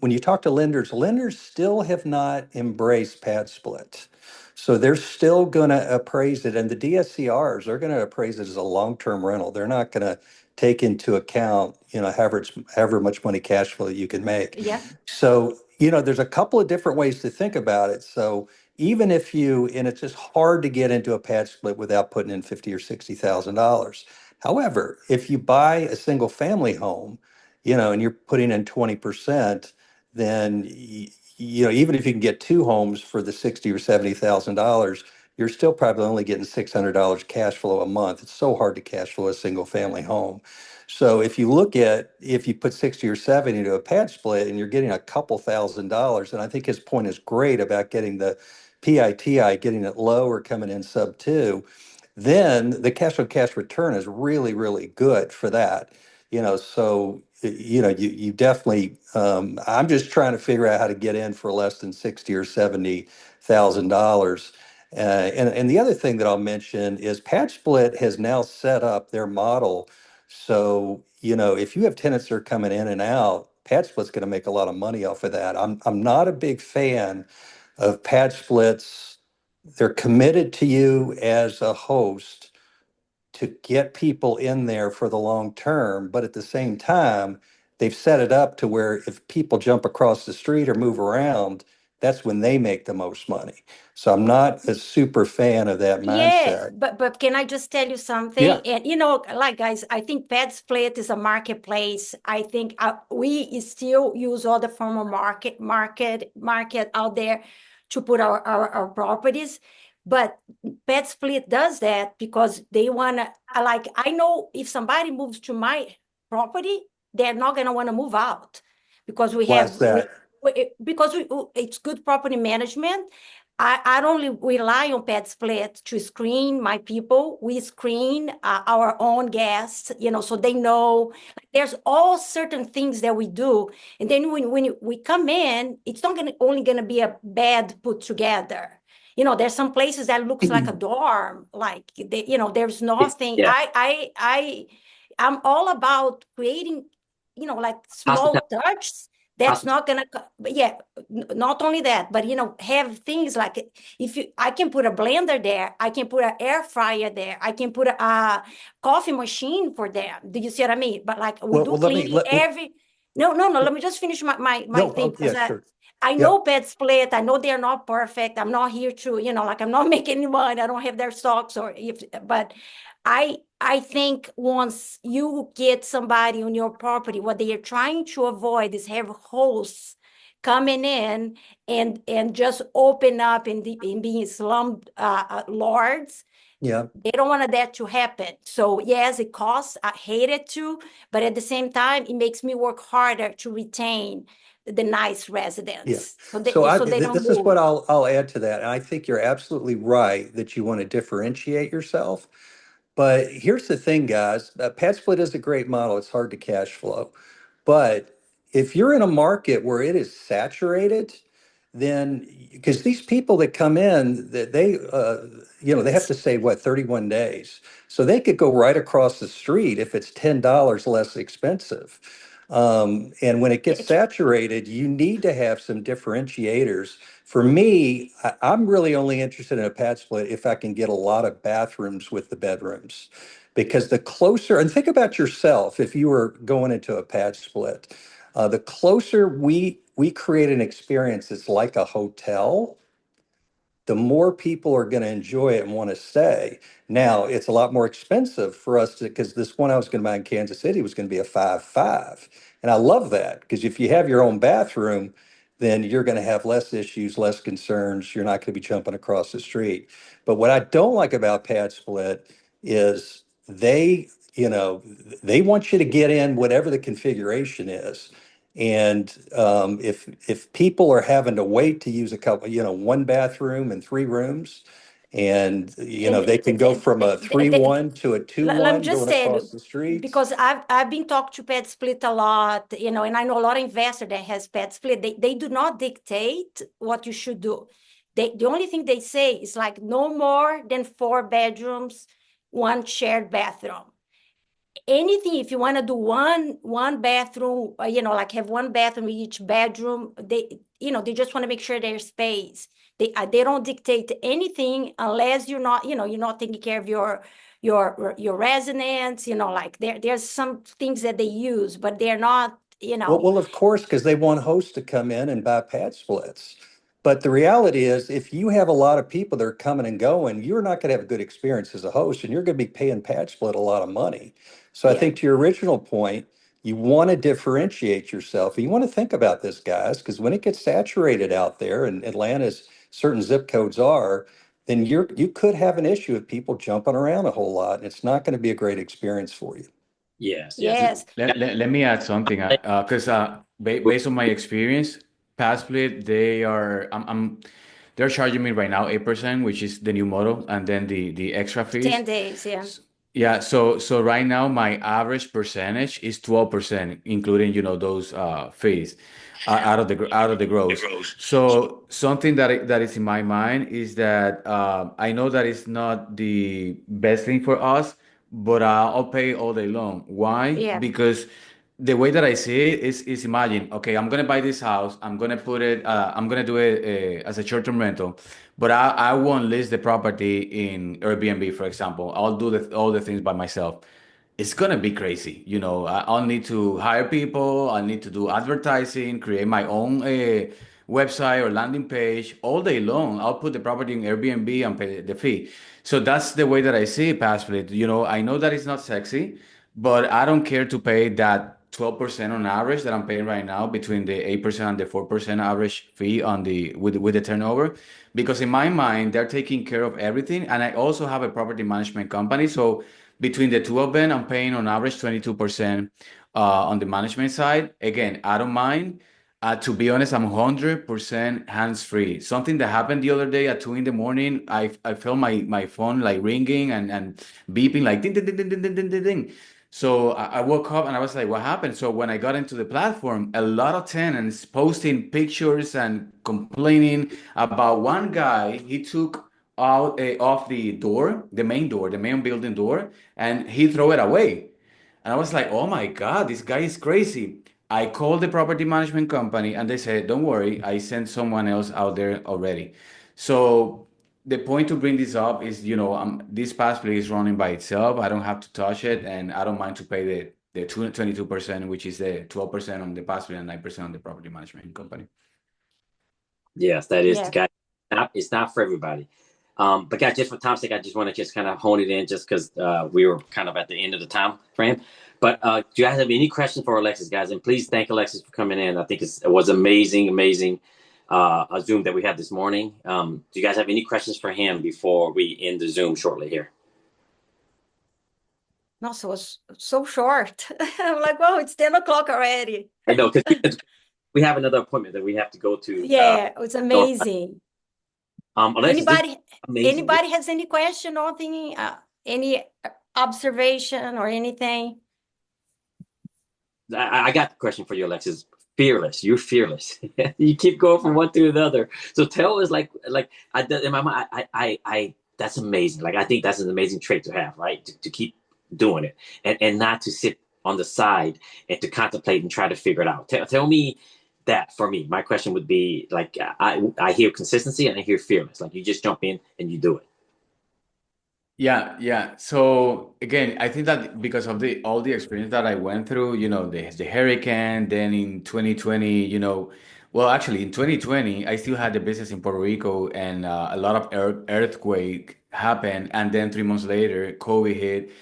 when you talk to lenders, lenders still have not embraced pad split. So they're still going to appraise it. And the DSCRs are going to appraise it as a long-term rental. They're not going to take into account, however much money cash flow you can make. Yeah. So, there's a couple of different ways to think about it. So even if and it's just hard to get into a pad split without putting in $50,000 or $60,000. However, if you buy a single family home, and you're putting in 20%, then even if you can get two homes for the $60,000 or $70,000, you're still probably only getting $600 cash flow a month. It's so hard to cash flow a single family home. So if you put 60 or 70 into a pad split and you're getting a couple $1,000s, and I think his point is great about getting the PITI, getting it low or coming in sub 2, then the cash on cash return is really, really good for that. So you definitely, I'm just trying to figure out how to get in for less than 60 or $70,000. And the other thing that I'll mention is Pad Split has now set up their model. So, if you have tenants that are coming in and out, Pad Split's going to make a lot of money off of that. I'm not a big fan of Pad Splits. They're committed to you as a host to get people in there for the long term, but at the same time, they've set it up to where if people jump across the street or move around, that's when they make the most money. So I'm not a super fan of that Yeah, mindset. but can I just tell you something? Yeah. And like guys, I think Pad Split is a marketplace. I think we still use all the formal market out there to put our properties. But Pad Split does that because they wanna like I know if somebody moves to my property, they're not gonna want to move out because Why is that? it's good property management. I don't rely on Pad Split to screen my people. We screen our own guests, so they know. Like, there's all certain things that we do, and then when we come in, it's not only gonna be a bed put together. There's some places that looks like a dorm, like there's nothing. Yeah. I'm all about creating, like small touches. That's not gonna, but yeah, not only that, but have things like I can put a blender there, I can put an air fryer there, I can put a coffee machine for them. Do you see what I mean? But like we do cleaning every. No, let me just finish my No, thing because yeah, sure. I Yep. know Pad Split. I know they're not perfect. I'm not here to, like I'm not making any money. I don't have their stocks but I think once you get somebody on your property, what they are trying to avoid is have hosts coming in and just open up and being slum lords. Yeah. They don't want that to happen. So yes, it costs. I hate it too, but at the same time, it makes me work harder to retain the nice residents. Yeah. So they don't This is move. what I'll add to that. And I think you're absolutely right that you want to differentiate yourself. But here's the thing, guys. Pad Split is a great model. It's hard to cash flow. But if you're in a market where it is saturated, then because these people that come in, that they have to stay, what, 31 days. So they could go right across the street if it's $10 less expensive. And when it gets saturated, you need to have some differentiators. For me, I'm really only interested in a pad split if I can get a lot of bathrooms with the bedrooms. Because the closer, and think about yourself if you were going into a pad split, the closer we create an experience that's like a hotel, the more people are going to enjoy it and want to stay. Now, it's a lot more expensive for us because this one I was going to buy in Kansas City was going to be a 5-5. And I love that because if you have your own bathroom, then you're going to have less issues, less concerns. You're not going to be jumping across the street. But what I don't like about Pad Split is they want you to get in whatever the configuration is. And if people are having to wait to use a couple, one bathroom and 3 rooms, and they can go from a 3-1 to a Let me 2-1 just going tell across you, the streets. because I've been talking to pet split a lot, and I know a lot of investors that has pet split. They do not dictate what you should do. The only thing they say is like no more than 4 bedrooms, 1 shared bathroom. Anything, if you want to do one bathroom, like have 1 bathroom in each bedroom, they just want to make sure there's space. They don't dictate anything unless you're not taking care of your residents. Like there's some things that they use, but they're not. Well, of course, because they want hosts to come in and buy pad splits. But the reality is, if you have a lot of people that are coming and going, you're not going to have a good experience as a host, and you're going to be paying pad split a lot of money. So I Yeah. think to your original point, you want to differentiate yourself. And you want to think about this, guys, because when it gets saturated out there, and Atlanta's certain zip codes are, then you could have an issue with people jumping around a whole lot, and it's not going to be a great experience for you. Yes, yes. Yes. Let me add something, because based on my experience, PassSplit, they're charging me right now 8%, which is the new model, and then the extra fees. 10 days, yeah. Yeah, so right now my average percentage is 12%, including those fees out of the gross. So something that is in my mind is that I know that it's not the best thing for us, but I'll pay all day long. Why? Yeah. Because the way that I see it is imagine, okay, I'm gonna buy this house, I'm gonna put it, I'm gonna do it as a short-term rental, but I won't list the property in Airbnb, for example. I'll do all the things by myself. It's gonna be crazy, I'll need to hire people, I'll need to do advertising, create my own website or landing page all day long. I'll put the property in Airbnb and pay the fee. So that's the way that I see it, Passplit. I know that it's not sexy, but I don't care to pay that 12% on average that I'm paying right now, between the 8% and the 4% average fee on with the turnover, because in my mind they're taking care of everything, and I also have a property management company. So between the two of them, I'm paying on average 22% on the management side. Again, I don't mind. To be honest, I'm 100% hands-free. Something that happened the other day at 2 in the morning, I felt my phone like ringing and beeping, like ding, ding, ding, ding, ding, ding, ding, ding, ding. So I woke up and I was like, what happened? So when I got into the platform, a lot of tenants posting pictures and complaining about one guy. He took out off the door, the main building door, and he threw it away. And I was like, oh my God, this guy is crazy. I called the property management company and they said, don't worry, I sent someone else out there already. So the point to bring this up is, this Passplay is running by itself. I don't have to touch it, and I don't mind to pay the 22%, which is the 12% on the Passplay and 9% on the property management company. Yes, that is Yeah. the guy. It's not for everybody. But guys, just for time's sake, I just want to just kind of hone it in, just because we were kind of at the end of the time frame. But do you guys have any questions for Alexis, guys? And please thank Alexis for coming in. I think it was amazing a Zoom that we had this morning. Do you guys have any questions for him before we end the Zoom shortly here? No, so it was so short. I'm like, oh, it's 10 o'clock already. I know, because we have another appointment that we have to go to. Yeah, it's amazing. Alexis, Anybody has any question or thing, any observation or anything? I got the question for you, Alexis. Fearless. You're fearless. You keep going from one to another. So tell us, in my mind, I that's amazing. Like, I think that's an amazing trait to have, right? To keep doing it and not to sit on the side and to contemplate and try to figure it out. Tell me that. For me, my question would be, like, I hear consistency and I hear fearless. Like, you just jump in and you do it. Yeah. So again, I think that because of all the experience that I went through, the hurricane, then in 2020, well, actually in 2020, I still had the business in Puerto Rico, and a lot of earthquake happened, and then 3 months later, COVID hit.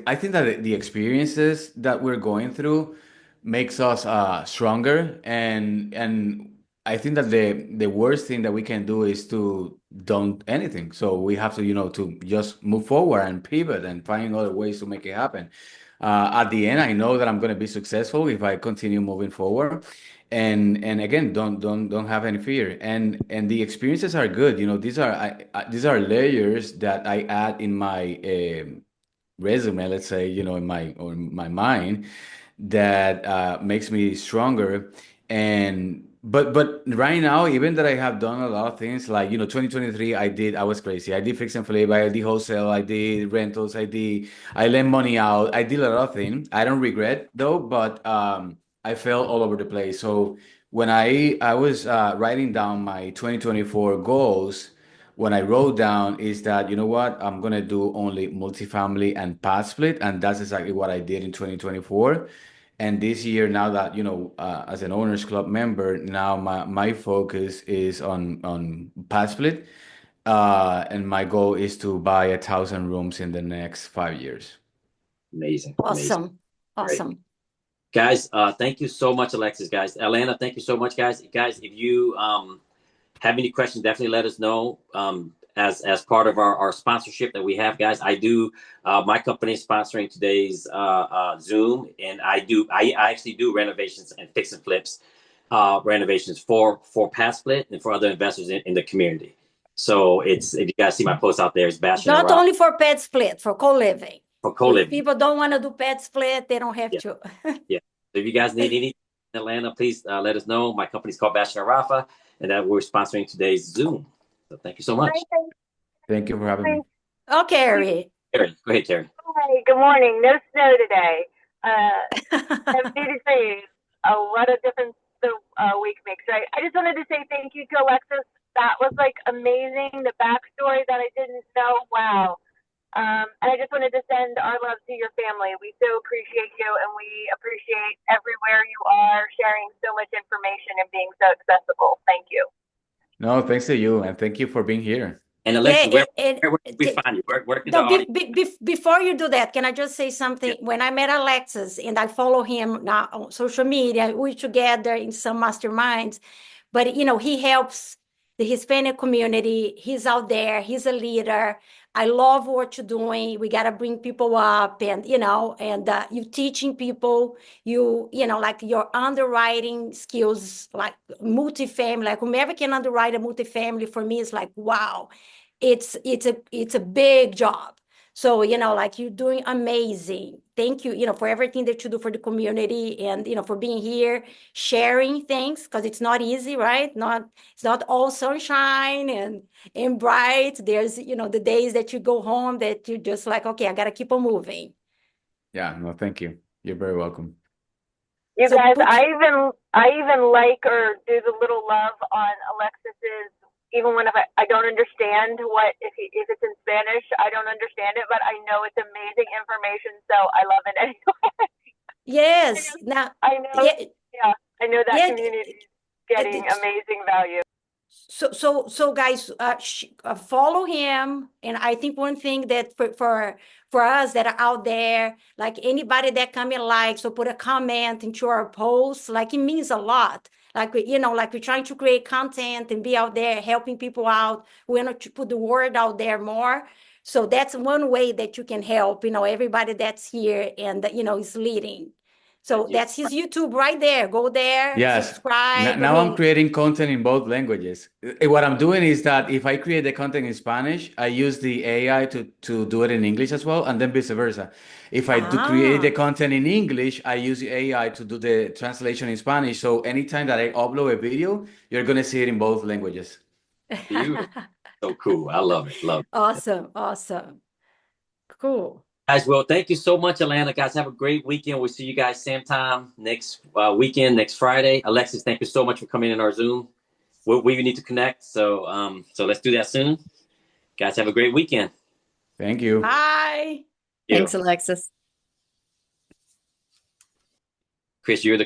I think that the experiences that we're going through makes us stronger, and I think that the worst thing that we can do is to don't anything. So we have to, to just move forward and pivot and find other ways to make it happen. At the end, I know that I'm going to be successful if I continue moving forward. And again, don't have any fear. And the experiences are good. You know, these are layers that I add in my resume, let's say, you know, in my mind that makes me stronger. And but right now, even that I have done a lot of things, like, you know, 2023, I was crazy. I did fix and flip, I did wholesale, I did rentals, I lent money out, I did a lot of things. I don't regret though, but I fell all over the place. So when I was writing down my 2024 goals, when I wrote down is that, you know what, I'm gonna do only multifamily and pad split, and that's exactly what I did in 2024. And this year, now that, you know, as an owners club member, now my focus is on pad split, and my goal is to buy 1,000 rooms in the next 5 years. Amazing. Awesome. Great. Awesome. Guys, thank you so much, Alexis, guys. Atlanta, thank you so much, guys. Guys, if you have any questions, definitely let us know. As part of our sponsorship that we have, guys, I do my company is sponsoring today's Zoom, and I actually do renovations and fix and flips renovations for pad split and for other investors in the community. So it's, if you guys see my post out there, it's bashing Not around only for pet split, for co-living. for If co-living. people don't want to do pet split, they don't have Yeah. to. Yeah. So if you guys need anything in Atlanta, please let us know. My company's called Bashar Rafa, and that we're sponsoring today's Zoom. So thank you so much. Thank you for having me. Okay, Harry. Terry, go ahead, Terry. Hi, good morning. No snow today. 70 degrees. What a difference the week makes, right? I just wanted to say thank you to Alexis. That was like amazing. The backstory that I didn't know. Wow. And I just wanted to send our love to your family. We so appreciate you, and we appreciate everywhere you are sharing so much information and being so accessible. Thank you. No, thanks to you, and thank you for being here. And Alexis, Yeah, where can we find you? Where can the no, audience? before you do that, can I just say something? Yeah. When I met Alexis and I follow him now on social media, we're together in some masterminds, but you know, he helps the Hispanic community. He's out there, he's a leader. I love what you're doing. We got to bring people up, and you know, and you teaching people, you know, like your underwriting skills, like multifamily, like whomever can underwrite a multifamily for me is like, wow, it's a big job. So, you know, like you're doing amazing. Thank you, you know, for everything that you do for the community, and, you know, for being here, sharing things, because it's not easy, right? It's not all sunshine and bright. There's, you know, the days that you go home that you're just like, okay, I got to keep on moving. Yeah, no, thank you. You're very welcome. You So guys, put- I even like or do the little love on Alexis's, even when I don't understand if it's in Spanish, I don't understand it, but I know it's amazing information, so I love it anyway. Yes. Now, I know, yeah, I know that yeah, community is getting amazing value. So guys, follow him. And I think one thing that for us that are out there, like anybody that come in likes or put a comment into our posts, like it means a lot. Like you know, like we're trying to create content and be out there helping people out. We want to put the word out there more. So that's one way that you can help, you know, everybody that's here and you know is leading. So that's his YouTube right there. Go there, Yes. subscribe. Now I'm creating content in both languages. What I'm doing is that if I create the content in Spanish, I use the AI to do it in English as well, and then vice versa. If I do create the content in English, I use the AI to do the translation in Spanish. So anytime that I upload a video, you're going to see it in both languages. Beautiful. So cool. I love it. Love it. Awesome. Cool. Guys, well, thank you so much, Atlanta. Guys, have a great weekend. We'll see you guys same time next weekend, next Friday. Alexis, thank you so much for coming in our Zoom. We need to connect, so let's do that soon. Guys, have a great weekend. Thank you. Bye. Yeah. Thanks, Alexis. Chris, you're the